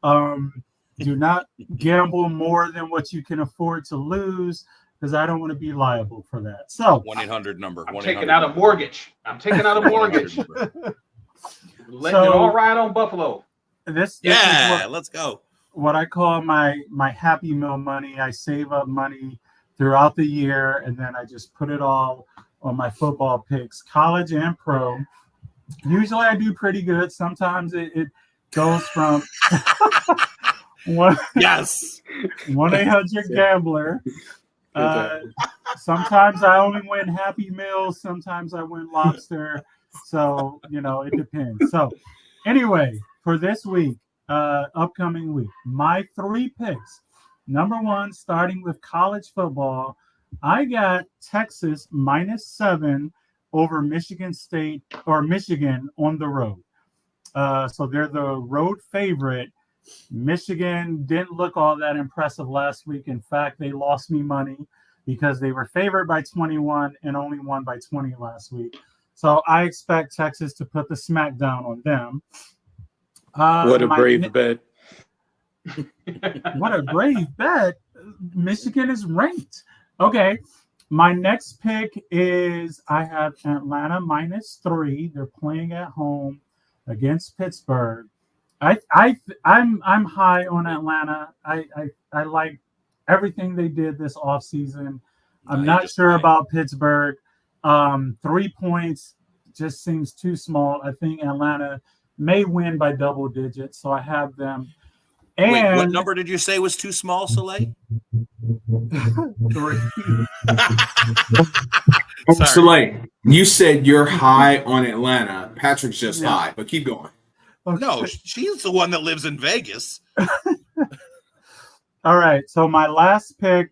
Do not gamble more than what you can afford to lose, because I don't want to be liable for that. So 1-800 number. I'm taking out a mortgage. Letting it all ride on Buffalo. This is let's go. What I call my Happy Meal money. I save up money throughout the year, and then I just put it all on my football picks, college and pro. Usually I do pretty good. Sometimes it goes from 1-800 gambler Sometimes I only win Happy Meals. Sometimes I win lobster. So, it depends. So, anyway, for this week, upcoming week, my 3 picks. Number 1, starting with college football, I got Texas -7 over Michigan State or Michigan on the road. So they're the road favorite. Michigan didn't look all that impressive last week. In fact, they lost me money because they were favored by 21 and only won by 20 last week. So I expect Texas to put the smackdown on them. What a brave bet. What a brave bet. Michigan is ranked. Okay. My next pick is I have Atlanta -3. They're playing at home against Pittsburgh. I'm high on Atlanta. I like everything they did this offseason. I'm not sure about Pittsburgh. 3 points just seems too small. I think Atlanta may win by double digits, so I have them. And wait, what number did you say was too small, Soleil? 3. Soleil, you said you're high on Atlanta. Patrick's just high, but keep going. Okay. No, she's the one that lives in Vegas. All right. So my last pick,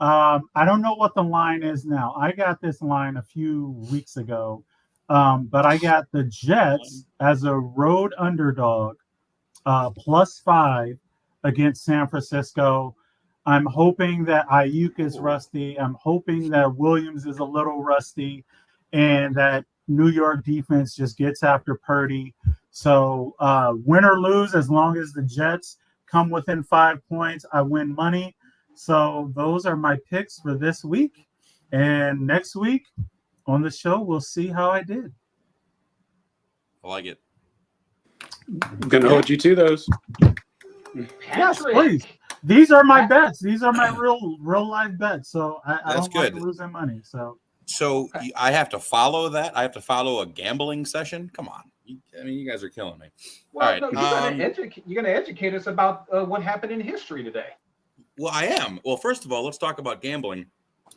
I don't know what the line is now. I got this line a few weeks ago, but I got the Jets as a road underdog, +5 against San Francisco. I'm hoping that Ayuk is rusty. I'm hoping that Williams is a little rusty, and that New York defense just gets after Purdy. So win or lose, as long as the Jets come within 5 points, I win money. So those are my picks for this week. And next week on the show, we'll see how I did. I like it. I'm going to hold you to those. Yes, please. These are my bets. These are my real life bets. So I don't like losing money. So I have to follow that? I have to follow a gambling session? Come on. You guys are killing me. Well, all right. No, you're going to educate us about what happened in history today. Well, I am. Well, first of all, let's talk about gambling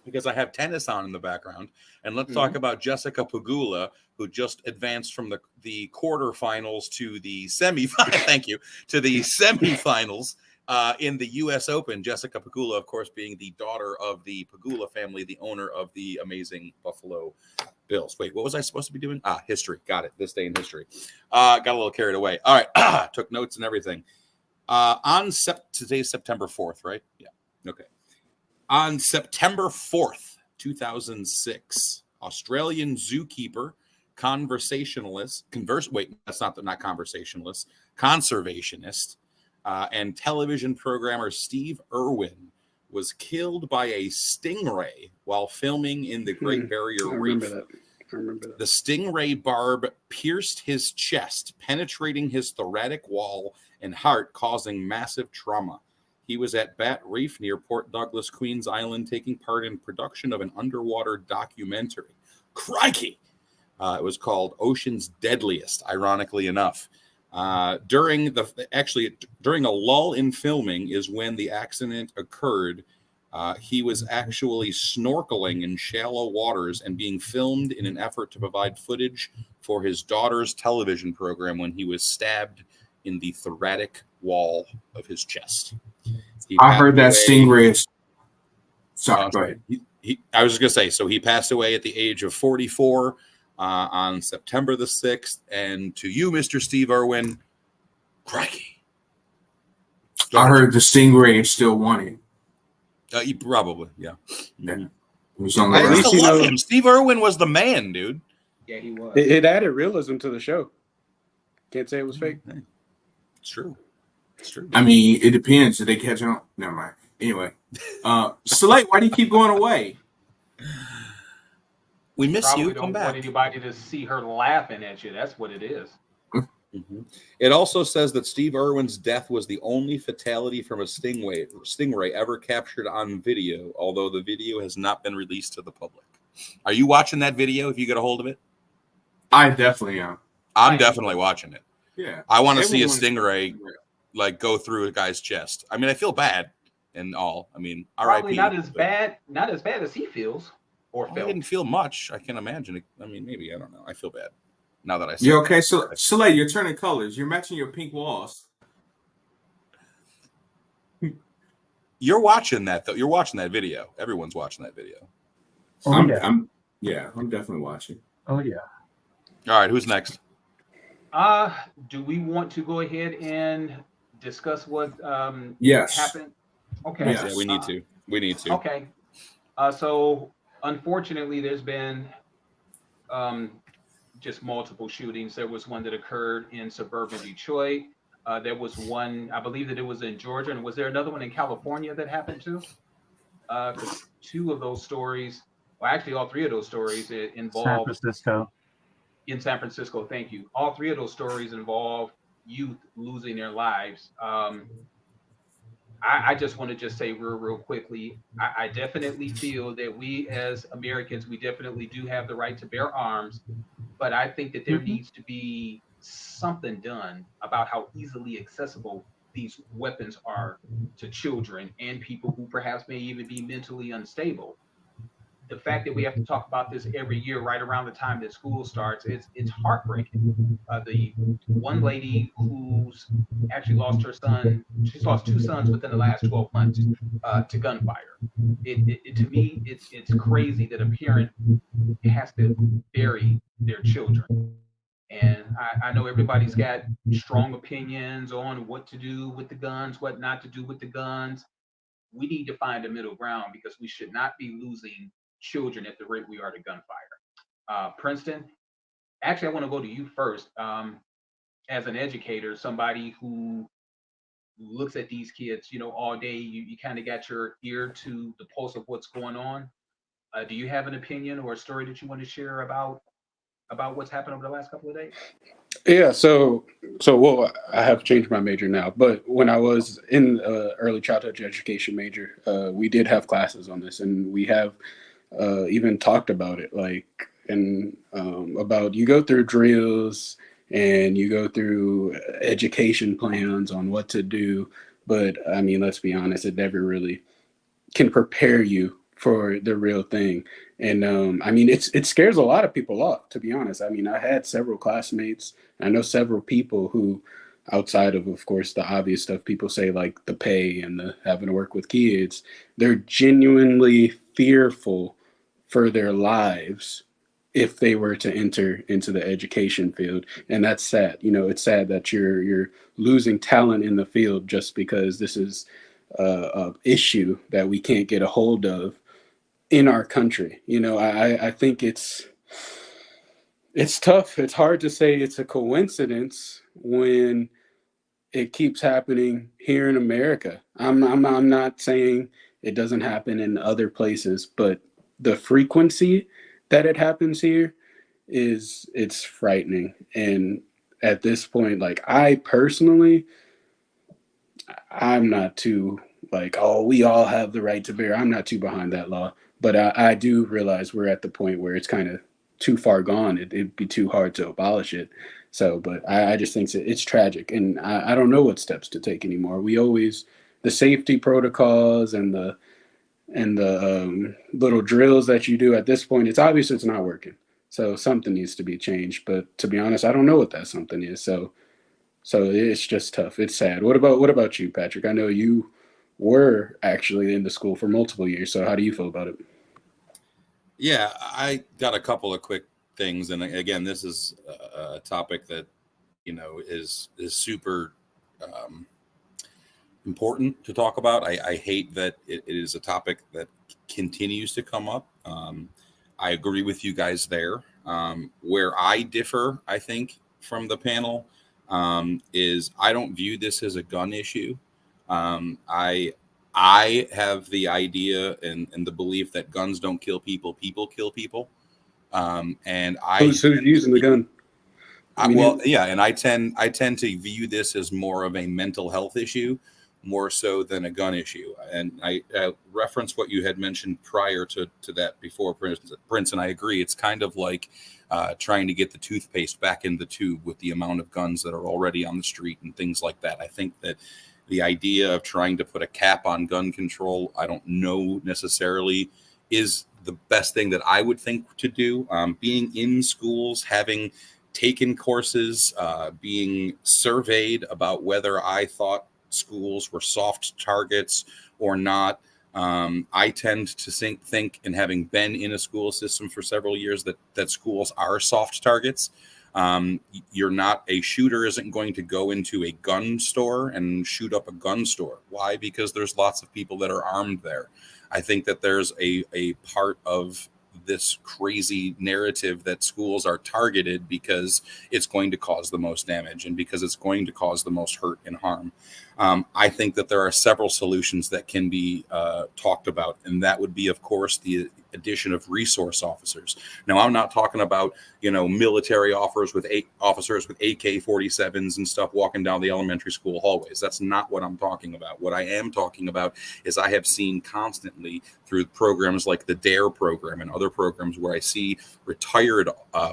because I have tennis on in the background. And let's talk about Jessica Pegula, who just advanced from the quarterfinals to the semifinals. Thank you. To the semifinals. In the U.S. Open. Jessica Pegula, of course, being the daughter of the Pegula family, the owner of the amazing Buffalo Bills. Wait, what was I supposed to be doing? History. Got it. This day in history. Got a little carried away. All right. Took notes and everything. Today's September 4th, right? Yeah. Okay. On September 4th, 2006, Australian zookeeper, conversationalist, conservationist, and television programmer Steve Irwin was killed by a stingray while filming in the Great Barrier Reef. I remember that. The stingray barb pierced his chest, penetrating his thoracic wall and heart, causing massive trauma. He was at Bat Reef near Port Douglas, Queens Island, taking part in production of an underwater documentary. Crikey! It was called Ocean's Deadliest, ironically enough. During a lull in filming is when the accident occurred. He was actually snorkeling in shallow waters and being filmed in an effort to provide footage for his daughter's television program when he was stabbed in the thoracic wall of his chest. I heard that stingray. Sorry, go ahead. I was just going to say, so he passed away at the age of 44 on September the 6th. And to you, Mr. Steve Irwin, crikey. I heard the stingray is still wanted. Probably, yeah. Yeah. I used to love him. Steve Irwin was the man, dude. Yeah, he was. It added realism to the show. Can't say it was fake. It's true. It's true. I mean, it depends. Did they catch on? Never mind. Anyway, Soleil, why do you keep going away? We miss Probably you. don't Come back. want anybody to see her laughing at you. That's what it is. Mm-hmm. It also says that Steve Irwin's death was the only fatality from a stingray ever captured on video, although the video has not been released to the public. Are you watching that video if you get a hold of it? I definitely am. I'm definitely watching it. Yeah. I want to see a stingray like go through a guy's chest. I mean, I feel bad, and all. I mean, Probably R.I.P. not as bad as he feels or I felt. didn't feel much. I can imagine. I mean, maybe, I don't know. I feel bad now that I said You okay? that. So Soleil, you're turning colors. You're matching your pink walls. You're watching that though. You're watching that video. Everyone's watching that video. Oh yeah. I'm definitely watching. Oh yeah. All right, who's next? Do we want to go ahead and discuss what Yes. happened? Okay. Yeah, we need to. We need to. Okay. So unfortunately, there's been just multiple shootings. There was one that occurred in suburban Detroit. There was one, I believe that it was in Georgia, and was there another one in California that happened too? Because two of those stories, well, actually all three of those stories involved San Francisco. In San Francisco. Thank you. All three of those stories involve youth losing their lives. I just want to just say real quickly, I definitely feel that we as Americans, we definitely do have the right to bear arms, but I think that there needs to be something done about how easily accessible these weapons are to children and people who perhaps may even be mentally unstable. The fact that we have to talk about this every year, right around the time that school starts, it's heartbreaking. The one lady who's actually lost her son, she's lost two sons within the last 12 months to gunfire. To me, it's crazy that a parent has to bury their children. And I know everybody's got strong opinions on what to do with the guns, what not to do with the guns. We need to find a middle ground because we should not be losing children at the rate we are to gunfire. Princeton, actually, I want to go to you first. As an educator, somebody who looks at these kids, all day, you kind of got your ear to the pulse of what's going on. Do you have an opinion or a story that you want to share about what's happened over the last couple of days? Yeah, so well, I have changed my major now, but when I was in early childhood education major, we did have classes on this, and we have even talked about it, about you go through drills and you go through education plans on what to do, but I mean, let's be honest, it never really can prepare you for the real thing. And I mean, it scares a lot of people off, to be honest. I mean, I had several classmates, I know several people who, outside of course, the obvious stuff people say, like the pay and the having to work with kids, they're genuinely fearful for their lives if they were to enter into the education field. And that's sad. It's sad that you're losing talent in the field just because this is a issue that we can't get a hold of in our country. I think it's tough. It's hard to say it's a coincidence when it keeps happening here in America. I'm not saying it doesn't happen in other places, but the frequency that it happens here it's frightening. And at this point, like, I personally, I'm not too we all have the right to bear. I'm not too behind that law, but I do realize we're at the point where it's kind of too far gone. It'd be too hard to abolish it. So, but I just think it's tragic, and I don't know what steps to take anymore. The safety protocols and the little drills that you do at this point, it's obvious it's not working. So something needs to be changed. But to be honest, I don't know what that something is. So it's just tough. It's sad. What about you, Patrick? I know you were actually in the school for multiple years. So how do you feel about it? Yeah, I got a couple of quick things, and again, this is a topic that is super important to talk about. I hate that it is a topic that continues to come up. I agree with you guys there. Where I differ, I think, from the panel is I don't view this as a gun issue. I have the idea and the belief that guns don't kill people, people kill people. And who's using the gun? And I tend to view this as more of a mental health issue, more so than a gun issue. And I reference what you had mentioned prior to that before, Prince, and I agree. It's kind of like trying to get the toothpaste back in the tube with the amount of guns that are already on the street and things like that. I think that The idea of trying to put a cap on gun control, I don't know necessarily is the best thing that I would think to do. Being in schools, having taken courses, being surveyed about whether I thought schools were soft targets or not. I tend to think, and having been in a school system for several years, that schools are soft targets. You're not a shooter isn't going to go into a gun store and shoot up a gun store. Why? Because there's lots of people that are armed there. I think that there's a part of this crazy narrative that schools are targeted because it's going to cause the most damage and because it's going to cause the most hurt and harm. I think that there are several solutions that can be talked about, and that would be, of course, the addition of resource officers. Now, I'm not talking about, military officers with AK-47s and stuff walking down the elementary school hallways. That's not what I'm talking about. What I am talking about is I have seen constantly through programs like the DARE program and other programs where I see retired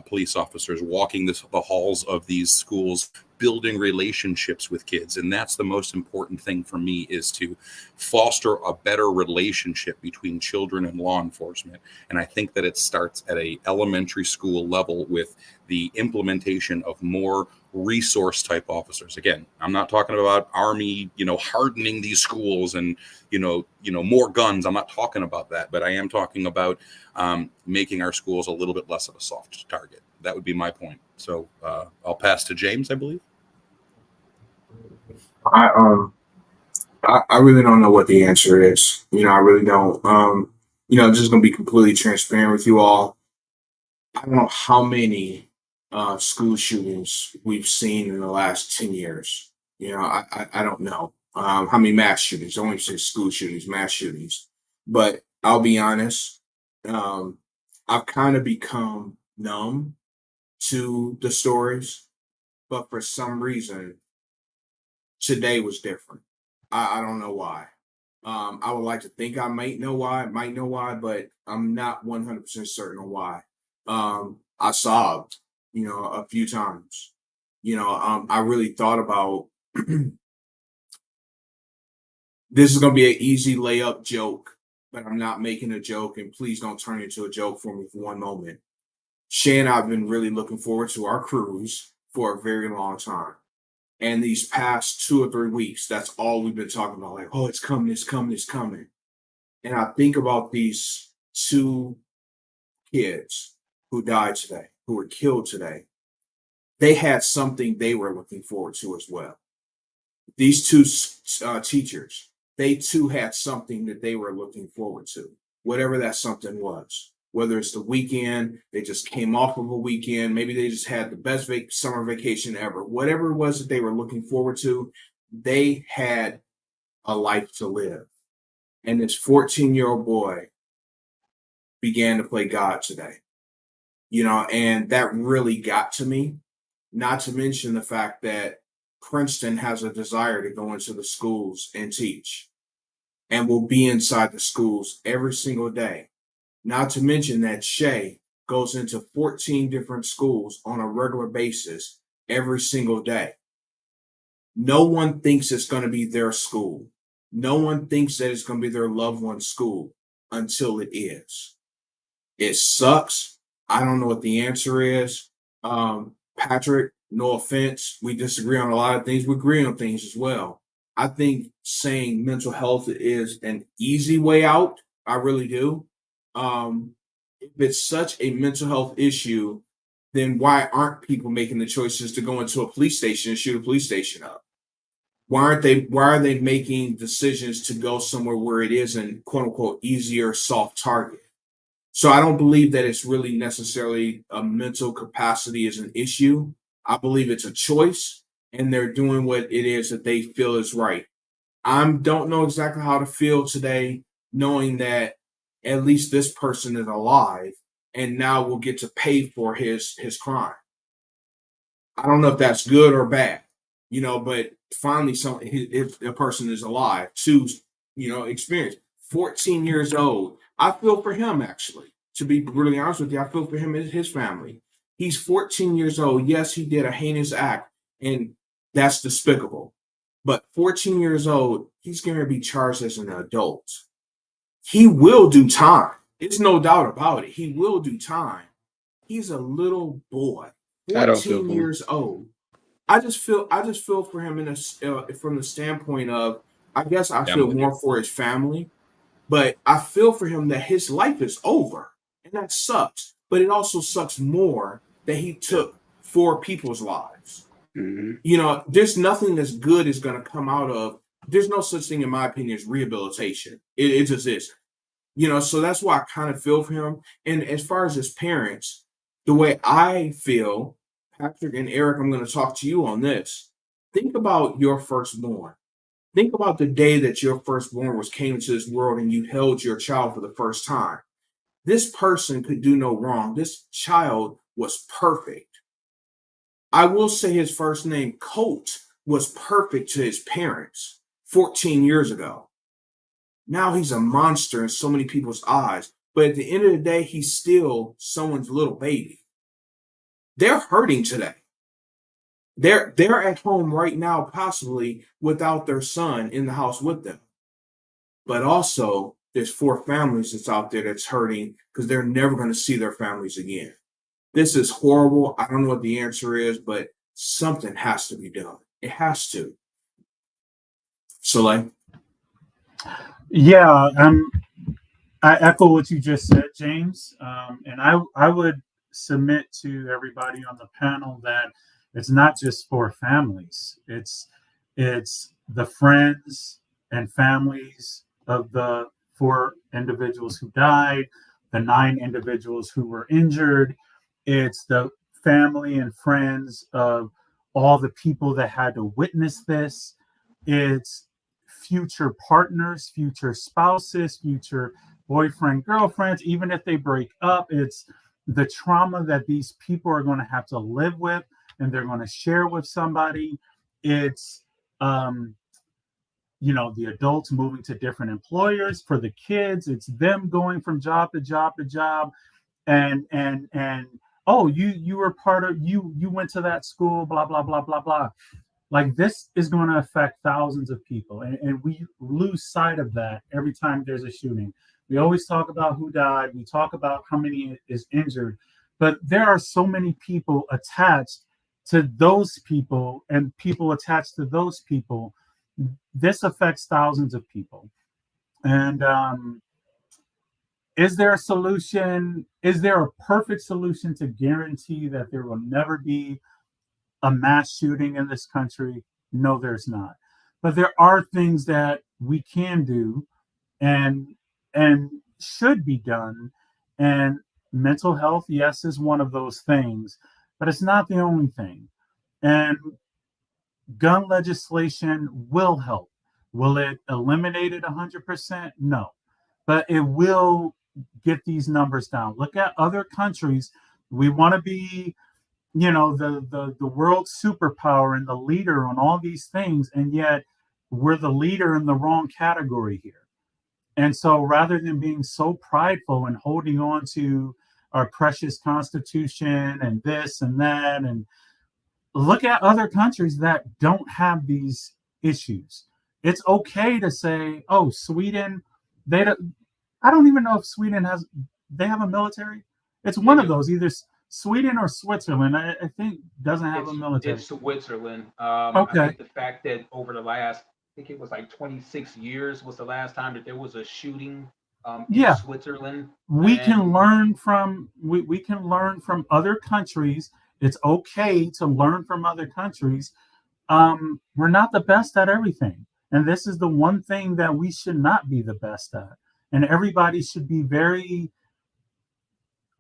police officers walking the halls of these schools, building relationships with kids. And that's the most important thing for me, is to foster a better relationship between children and law enforcement. And I think that it starts at a elementary school level with the implementation of more resource type officers. Again, I'm not talking about Army, hardening these schools and, more guns. I'm not talking about that, but I am talking about making our schools a little bit less of a soft target. That would be my point. So I'll pass to James, I believe. I really don't know what the answer is. I really don't. Just gonna be completely transparent with you all. I don't know how many school shootings we've seen in the last 10 years. I don't know how many mass shootings. I don't even say school shootings, mass shootings. But I'll be honest, I've kind of become numb to the stories, but for some reason, today was different. I don't know why. I would like to think I might know why, but I'm not 100% certain on why. I sobbed, a few times. I really thought about this is going to be an easy layup joke, but I'm not making a joke, and please don't turn it into a joke for me for one moment. Shay and I have been really looking forward to our cruise for a very long time. And these past 2 or 3 weeks, that's all we've been talking about. Like, oh, it's coming, it's coming, it's coming. And I think about these 2 kids who died today, who were killed today. They had something they were looking forward to as well. These 2 teachers, they too had something that they were looking forward to, whatever that something was. Whether it's the weekend, they just came off of a weekend, maybe they just had the best summer vacation ever. Whatever it was that they were looking forward to, they had a life to live. And this 14-year-old boy began to play God today. And that really got to me, not to mention the fact that Princeton has a desire to go into the schools and teach and will be inside the schools every single day. Not to mention that Shay goes into 14 different schools on a regular basis every single day. No one thinks it's going to be their school. No one thinks that it's going to be their loved one's school until it is. It sucks. I don't know what the answer is. Patrick, no offense. We disagree on a lot of things. We agree on things as well. I think saying mental health is an easy way out. I really do. If it's such a mental health issue, then why aren't people making the choices to go into a police station and shoot a police station up? Why are they making decisions to go somewhere where it isn't, quote unquote, easier, soft target? So I don't believe that it's really necessarily a mental capacity is an issue. I believe it's a choice, and they're doing what it is that they feel is right. I don't know exactly how to feel today, knowing that at least this person is alive and now will get to pay for his crime. I don't know if that's good or bad, but finally if a person is alive to, experience. 14 years old. I feel for him, actually. To be really honest with you, I feel for him and his family. He's 14 years old. Yes, he did a heinous act, and that's despicable. But 14 years old, he's going to be charged as an adult. He will do time. It's no doubt about it. He will do time. He's a little boy, I don't feel 14 for him. years old. I just feel for him from the standpoint of, I guess I Yeah, I'm feel with you. more for his family, but I feel for him that his life is over, and that sucks. But it also sucks more that he took four people's lives. Hmm. There's nothing that's good is going to come out of. There's no such thing, in my opinion, as rehabilitation. It just is. So that's why I kind of feel for him. And as far as his parents, the way I feel, Patrick and Eric, I'm going to talk to you on this. Think about your firstborn. Think about the day that your firstborn came into this world and you held your child for the first time. This person could do no wrong. This child was perfect. I will say his first name, Colt, was perfect to his parents 14 years ago. Now he's a monster in so many people's eyes. But at the end of the day, he's still someone's little baby. They're hurting today. They're at home right now, possibly without their son in the house with them. But also, there's four families that's out there that's hurting because they're never going to see their families again. This is horrible. I don't know what the answer is, but something has to be done. It has to. Soleil? Yeah, I echo what you just said, James. And I would submit to everybody on the panel that it's not just for families. It's the friends and families of the four individuals who died, the 9 individuals who were injured. It's the family and friends of all the people that had to witness this. It's future partners, future spouses, future boyfriend, girlfriends, even if they break up. It's the trauma that these people are going to have to live with and they're going to share with somebody. It's, the adults moving to different employers. For the kids, it's them going from job to job to job. And oh, you were part of, you went to that school, blah, blah, blah, blah, blah. Like, this is going to affect thousands of people, and we lose sight of that every time there's a shooting. We always talk about who died, we talk about how many is injured, but there are so many people attached to those people and people attached to those people. This affects thousands of people. And is there a solution? Is there a perfect solution to guarantee that there will never be a mass shooting in this country? No, there's not. But there are things that we can do and and should be done. And mental health, yes, is one of those things, but it's not the only thing. And gun legislation will help. Will it eliminate it 100%? No, but it will get these numbers down. Look at other countries. We want to be, the world superpower and the leader on all these things, and yet we're the leader in the wrong category here. And so rather than being so prideful and holding on to our precious constitution and this and that, and look at other countries that don't have these issues. It's okay to say, oh, Sweden, they don't, I don't even know if Sweden has, they have a military. It's They one of do. those, either Sweden or Switzerland. I think doesn't have a military. It's Switzerland. I Okay. think the fact that over the last, I think it was like 26 years was the last time that there was a shooting in Yeah, Switzerland. we can And learn from we can learn from other countries. It's okay to learn from other countries. We're not the best at everything, and this is the one thing that we should not be the best at. And everybody should be very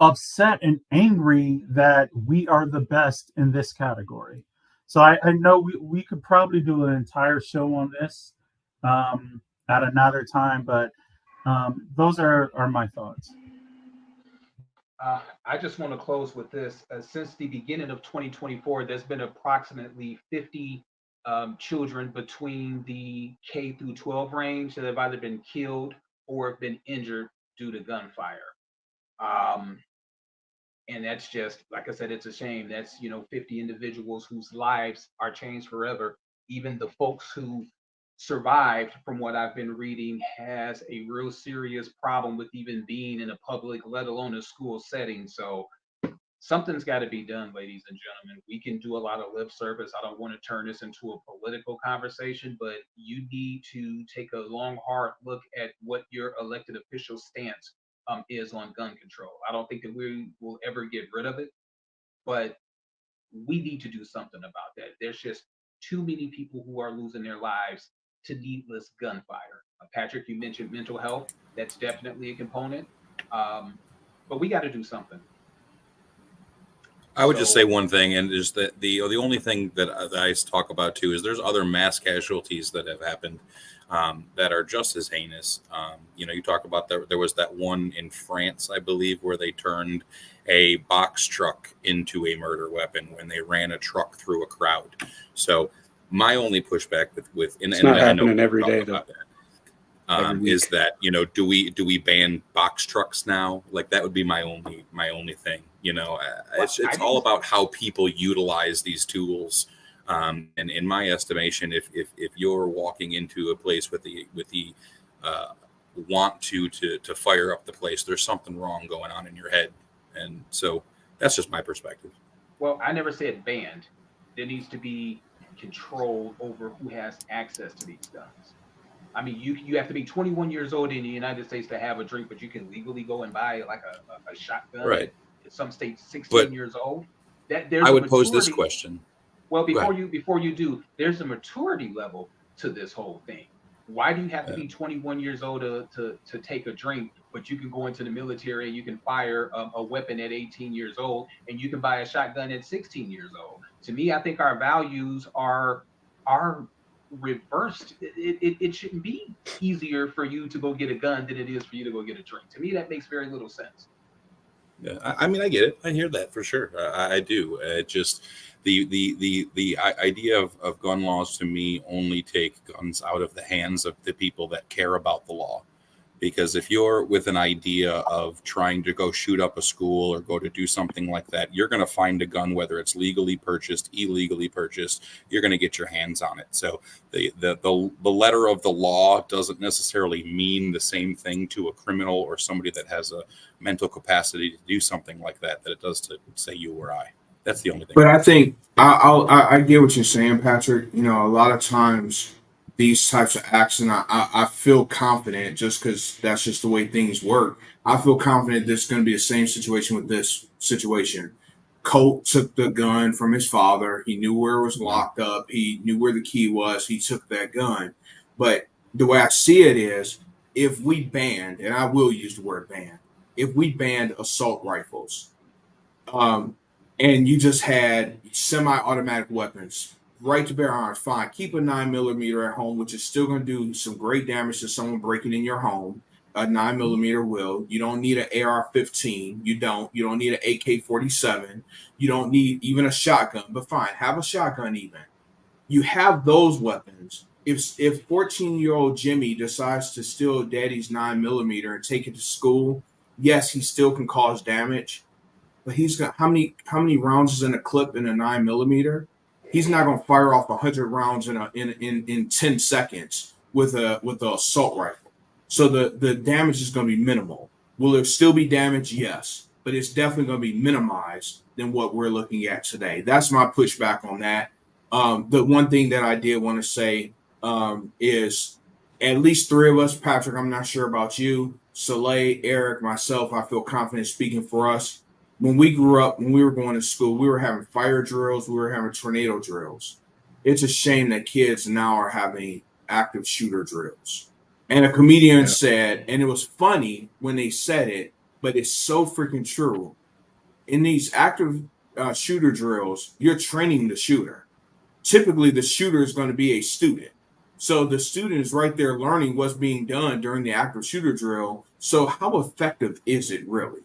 upset and angry that we are the best in this category. So I know we could probably do an entire show on this at another time, but those are my thoughts. I just want to close with this. Since the beginning of 2024, there's been approximately 50 children between the K through 12 range that have either been killed or have been injured due to gunfire. Um, and that's just, like I said, it's a shame. That's 50 individuals whose lives are changed forever even the folks who survived, from what I've been reading, has a real serious problem with even being in a public, let alone a school setting. So something's got to be done, ladies and gentlemen. We can do a lot of lip service. I don't want to turn this into a political conversation, but you need to take a long, hard look at what your elected official stance is on gun control. I don't think that we will ever get rid of it, but we need to do something about that. There's just too many people who are losing their lives to needless gunfire. Patrick, you mentioned mental health. That's definitely a component. Um, but we got to do something. I would just say one thing, and is that the only thing that I talk about too is there's other mass casualties that have happened that are just as heinous. You talk about there was that one in France, I believe, where they turned a box truck into a murder weapon when they ran a truck through a crowd. So my only pushback with it's not happening every day though. Is that do we ban box trucks now? Like that would be my only thing. It's all about how people utilize these tools. And in my estimation, if you're walking into a place with the want to fire up the place, there's something wrong going on in your head. And so that's just my perspective. Well, I never said banned. There needs to be control over who has access to these guns. I mean, you have to be 21 years old in the United States to have a drink, but you can legally go and buy like a shotgun. Right. In some states, 16 years old. I would pose this question. Well, before you do, there's a maturity level to this whole thing. Why do you have to be 21 years old to take a drink, but you can go into the military and you can fire a weapon at 18 years old, and you can buy a shotgun at 16 years old? To me, I think our values are reversed. It shouldn't be easier for you to go get a gun than it is for you to go get a drink. To me, that makes very little sense. Yeah, I mean, I get it. I hear that for sure. I do. It just the idea of gun laws to me only take guns out of the hands of the people that care about the law. Because if you're with an idea of trying to go shoot up a school or go to do something like that, you're going to find a gun, whether it's legally purchased, illegally purchased, you're going to get your hands on it. So the letter of the law doesn't necessarily mean the same thing to a criminal or somebody that has a mental capacity to do something like that it does to, say, you or I. That's the only thing. But I think I get what you're saying, Patrick. A lot of times these types of acts, and I feel confident just because that's just the way things work. I feel confident there's going to be the same situation with this situation. Colt took the gun from his father. He knew where it was locked up. He knew where the key was. He took that gun. But the way I see it is, if we banned, and I will use the word ban, if we banned assault rifles, and you just had semi-automatic weapons, right to bear arms, fine. Keep a 9mm at home, which is still going to do some great damage to someone breaking in your home. A 9mm will. You don't need an AR-15. You don't need an AK-47. You don't need even a shotgun. But fine, have a shotgun even. You have those weapons. If 14-year-old Jimmy decides to steal daddy's 9mm and take it to school, yes, he still can cause damage. But he's got how many rounds is in a clip in a 9mm? He's not going to fire off 100 rounds in 10 seconds with a assault rifle. So the damage is going to be minimal. Will there still be damage? Yes, but it's definitely going to be minimized than what we're looking at today. That's my pushback on that. The one thing that I did want to say is at least three of us, Patrick, I'm not sure about you, Soleil, Eric, myself, I feel confident speaking for us. When we grew up, when we were going to school, we were having fire drills, we were having tornado drills. It's a shame that kids now are having active shooter drills. And a comedian said, and it was funny when they said it, but it's so freaking true. In these active shooter drills, you're training the shooter. Typically, the shooter is going to be a student. So the student is right there learning what's being done during the active shooter drill. So how effective is it really?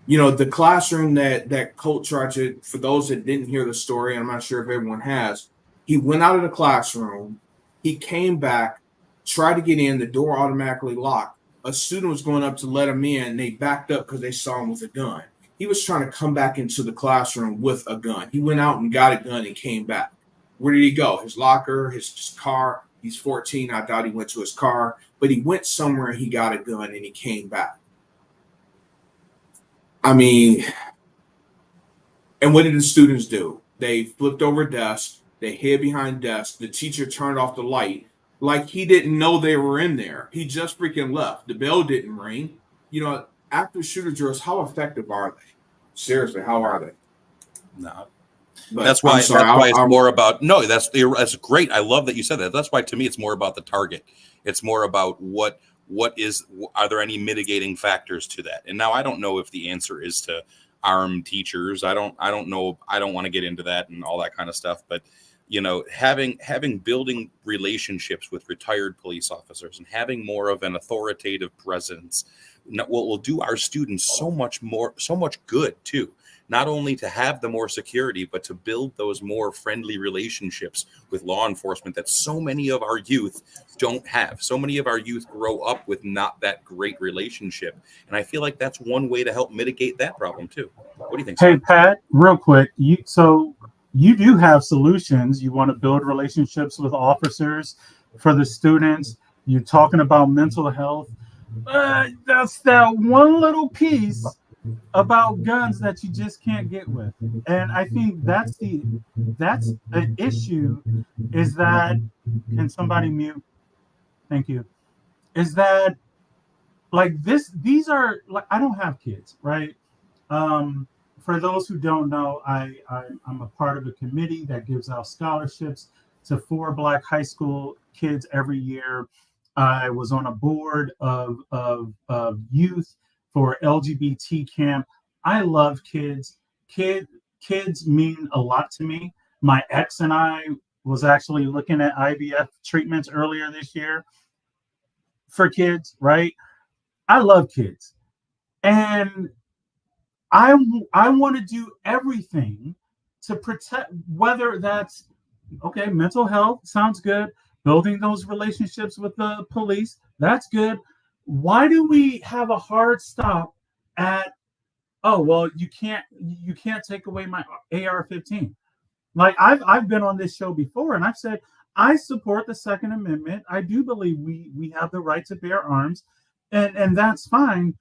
The classroom that Colt tried to, for those that didn't hear the story, I'm not sure if everyone has, he went out of the classroom, he came back, tried to get in, the door automatically locked. A student was going up to let him in, and they backed up because they saw him with a gun. He was trying to come back into the classroom with a gun. He went out and got a gun and came back. Where did he go? His locker, his car. He's 14. I thought he went to his car, but he went somewhere. He got a gun and he came back. I mean, and what did the students do? They flipped over desks. They hid behind desks. The teacher turned off the light like he didn't know they were in there. He just freaking left. The bell didn't ring. You know, active shooter drills, how effective are they? Seriously, how are they? No. But that's why. I'm sorry, that's why it's more about. No, that's great. I love that you said that. That's why to me it's more about the target. It's more about what is. Are there any mitigating factors to that? And now I don't know if the answer is to arm teachers. I don't know. I don't want to get into that and all that kind of stuff. But you know, having building relationships with retired police officers and having more of an authoritative presence will do our students so much good too. Not only to have the more security, but to build those more friendly relationships with law enforcement that so many of our youth don't have. So many of our youth grow up with not that great relationship. And I feel like that's one way to help mitigate that problem too. What do you think? Hey, Pat, real quick. So you do have solutions. You want to build relationships with officers for the students. You're talking about mental health. That's that one little piece about guns that you just can't get with. And I think that's an issue, is that, can somebody mute? Thank you. Is that like these are like, I don't have kids, right? For those who don't know, I'm a part of a committee that gives out scholarships to 4 Black high school kids every year. I was on a board of youth for LGBT camp. I love kids. Kids mean a lot to me. My ex and I was actually looking at IVF treatments earlier this year for kids, right? I love kids. And I want to do everything to protect, whether that's, okay, mental health sounds good. Building those relationships with the police, that's good. Why do we have a hard stop at, oh, well, you can't take away my AR-15? Like I've been on this show before and I've said I support the Second Amendment. I do believe we have the right to bear arms, and that's fine.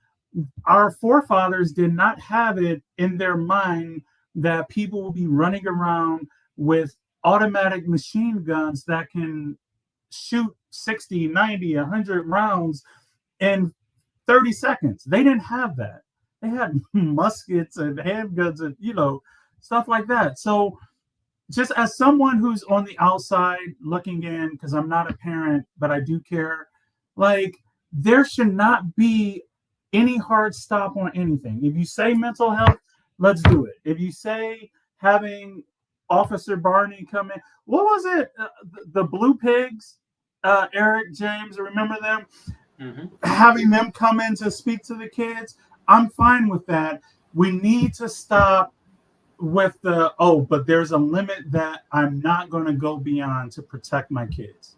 Our forefathers did not have it in their mind that people will be running around with automatic machine guns that can shoot 60, 90, 100 rounds in 30 seconds. They didn't have that. They had muskets and handguns and, stuff like that. So just as someone who's on the outside looking in, because I'm not a parent, but I do care, like, there should not be any hard stop on anything. If you say mental health, let's do it. If you say having Officer Barney come in, what was it? The Blue Pigs, Eric, James, remember them? Mm-hmm. Having them come in to speak to the kids, I'm fine with that. We need to stop with but there's a limit that I'm not going to go beyond to protect my kids.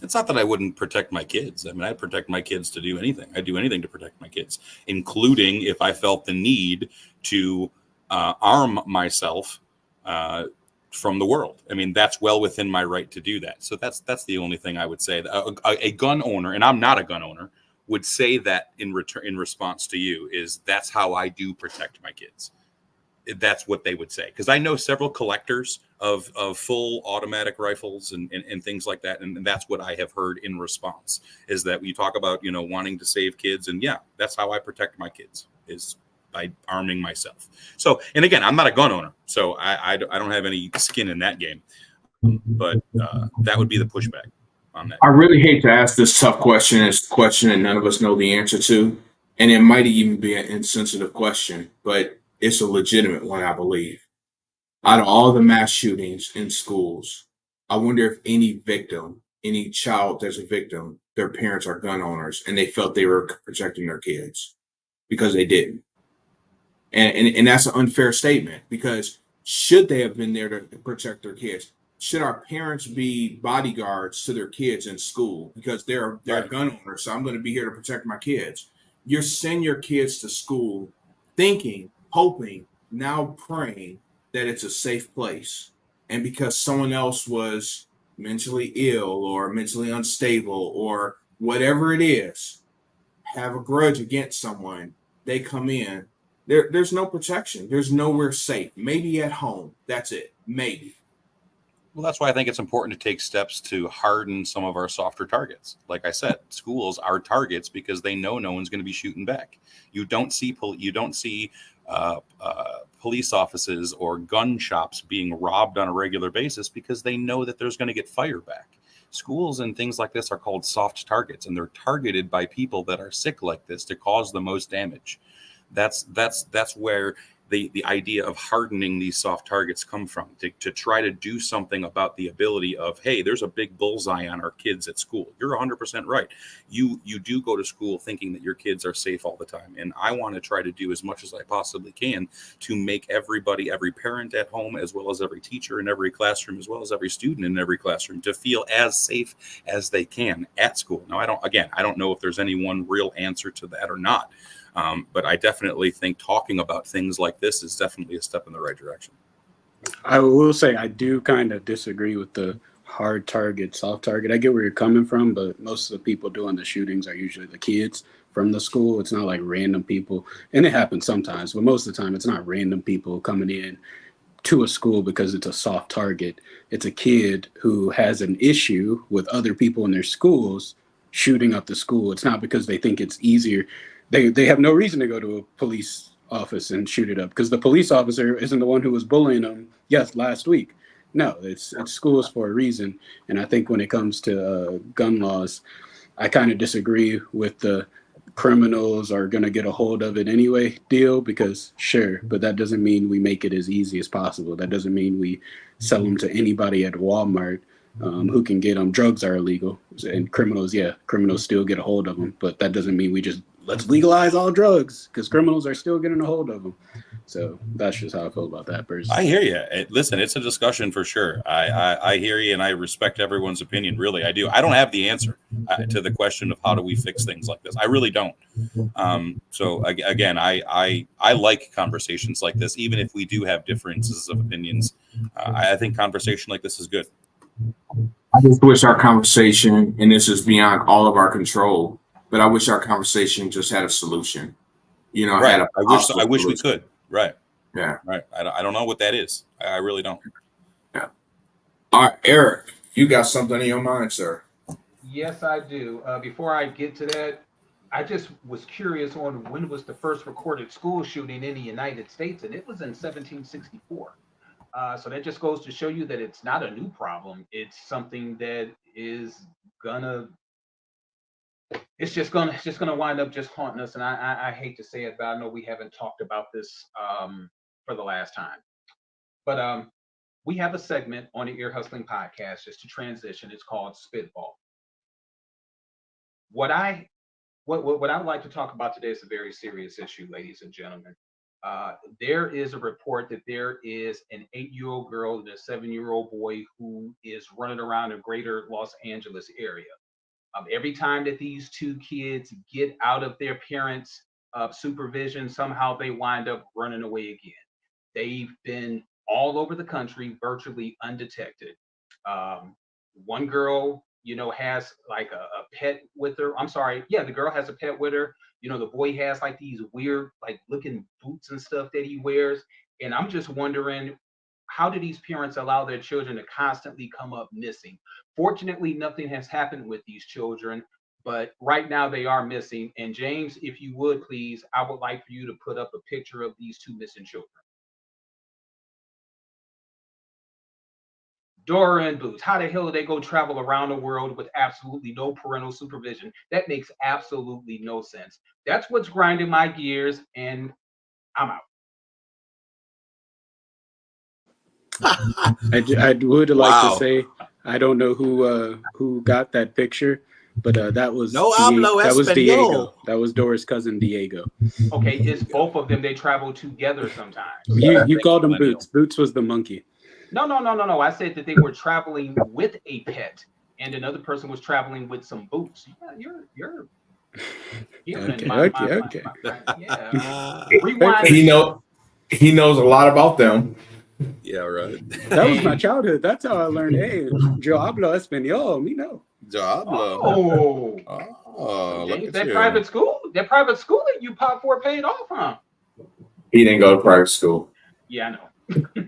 It's not that I wouldn't protect my kids. I mean, I'd protect my kids to do anything. I'd do anything to protect my kids, including if I felt the need to arm myself from the world. I mean, that's well within my right to do that. So that's the only thing I would say. A gun owner, and I'm not a gun owner, would say that in response to you is that's how I do protect my kids. That's what they would say. Because I know several collectors of full automatic rifles and things like that. And that's what I have heard in response is that we talk about, wanting to save kids. And yeah, that's how I protect my kids is by arming myself. So, and again, I'm not a gun owner, so I don't have any skin in that game. But that would be the pushback on that. I really hate to ask this tough question. It's a question that none of us know the answer to. And it might even be an insensitive question, but it's a legitimate one, I believe. Out of all the mass shootings in schools, I wonder if any victim, any child that's a victim, their parents are gun owners and they felt they were protecting their kids because they didn't. And that's an unfair statement because should they have been there to protect their kids? Should our parents be bodyguards to their kids in school because they're right. Gun owners? So I'm going to be here to protect my kids. You send your kids to school thinking, hoping, now praying that it's a safe place. and because someone else was mentally ill or mentally unstable or whatever it is, have a grudge against someone, they come in. There's no protection. There's nowhere safe. Maybe at home. That's it. Maybe. Well, that's why I think it's important to take steps to harden some of our softer targets. Like I said, schools are targets because they know no one's going to be shooting back. You don't see police offices or gun shops being robbed on a regular basis because they know that there's going to get fire back. Schools and things like this are called soft targets, and they're targeted by people that are sick like this to cause the most damage. That's where the idea of hardening these soft targets come from, to try to do something about the ability of, hey, there's a big bullseye on our kids at school. You're 100% right. You do go to school thinking that your kids are safe all the time. And I want to try to do as much as I possibly can to make everybody, every parent at home, as well as every teacher in every classroom, as well as every student in every classroom, to feel as safe as they can at school. Now, I don't know if there's any one real answer to that or not. But I definitely think talking about things like this is definitely a step in the right direction. I will say I do kind of disagree with the hard target, soft target. I get where you're coming from, but most of the people doing the shootings are usually the kids from the school. It's not like random people, and it happens sometimes, but most of the time it's not random people coming in to a school because it's a soft target. It's a kid who has an issue with other people in their schools shooting up the school. It's not because they think it's easier. They have no reason to go to a police office and shoot it up because the police officer isn't the one who was bullying them, yes, last week. No, it's schools for a reason. And I think when it comes to gun laws, I kind of disagree with the criminals are going to get a hold of it anyway deal, because sure, but that doesn't mean we make it as easy as possible. That doesn't mean we sell them to anybody at Walmart who can get them. Drugs are illegal, and criminals still get a hold of them, but that doesn't mean we just let's legalize all drugs, because criminals are still getting a hold of them. So that's just how I feel about that person. I hear you. Listen, it's a discussion for sure. I hear you, and I respect everyone's opinion. Really, I do. I don't have the answer to the question of how do we fix things like this. I really don't. So again, I like conversations like this, even if we do have differences of opinions. I think conversation like this is good. I just wish our conversation, and this is beyond all of our control, but I wish our conversation just had a solution. Right. I wish we could. Right. Yeah. Right. I don't know what that is. I really don't. Yeah. All right, Eric, you got something in your mind, sir? Yes, I do. Before I get to that, I just was curious on when was the first recorded school shooting in the United States, and it was in 1764. So that just goes to show you that it's not a new problem. It's something that is it's just gonna wind up just haunting us. And I hate to say it, but I know we haven't talked about this for the last time. But we have a segment on the Ear Hustling podcast just to transition. It's called Spitball. What I would like to talk about today is a very serious issue, ladies and gentlemen. There is a report that there is an 8-year-old girl and a 7-year-old boy who is running around the greater Los Angeles area. Every time that these two kids get out of their parents' supervision, somehow they wind up running away again. They've been all over the country, virtually undetected. One girl, has like a pet with her. I'm sorry. Yeah, the girl has a pet with her. The boy has like these weird, like looking boots and stuff that he wears. And I'm just wondering, how do these parents allow their children to constantly come up missing? Fortunately, nothing has happened with these children, but right now they are missing. And James, if you would please, I would like for you to put up a picture of these two missing children. Dora and Boots, how the hell do they go travel around the world with absolutely no parental supervision? That makes absolutely no sense. That's what's grinding my gears, and I'm out. I would like to say I don't know who got that picture, but that was Diego. That was Dora's cousin Diego. Okay, it's both of them. They travel together sometimes. You called him Boots. Boots was the monkey. No. I said that they were traveling with a pet, and another person was traveling with some boots. Yeah, you're okay. Yeah. Rewind. He knows a lot about them. Yeah, right. That was my childhood. That's how I learned. Hey, yo hablo español. Me know. Diablo. Oh, Oh, look James, at that you. private school that you popped for paid off, huh? He didn't go to private school. Yeah, I know.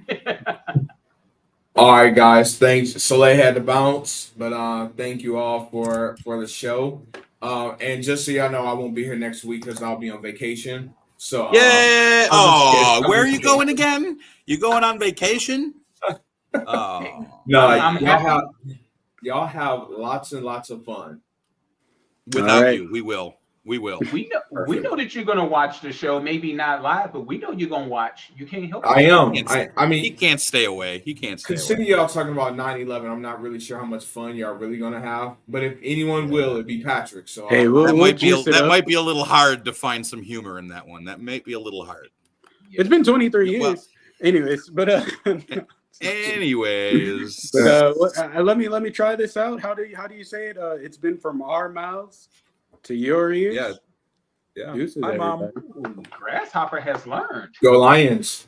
All right, guys. Thanks. Soleil had to bounce, but thank you all for the show. And just so y'all know, I won't be here next week because I'll be on vacation. So Yeah. Oh, where are you going? going again? You going on vacation? Oh, No, I'm happy. y'all have lots and lots of fun. without right. you, we will. We will. We know that you're gonna watch the show, maybe not live, but we know you're gonna watch. You can't help it. I am. He I He mean, can't stay away. He can't stay consider away. y'all talking about 9/11. I'm not really sure how much fun y'all really gonna have, but if anyone will, it'd be Patrick. So Hey, That we'll might be juice it that up. might be a little hard to find some humor in that one. That may be a little hard. It's been 23 Well- years. Anyways, but Anyways, let me try this out. How do you say it? It's been from our mouths to your ears. yeah. Deuces, Hi, Mom. everybody. Ooh, Grasshopper has learned. go Lions.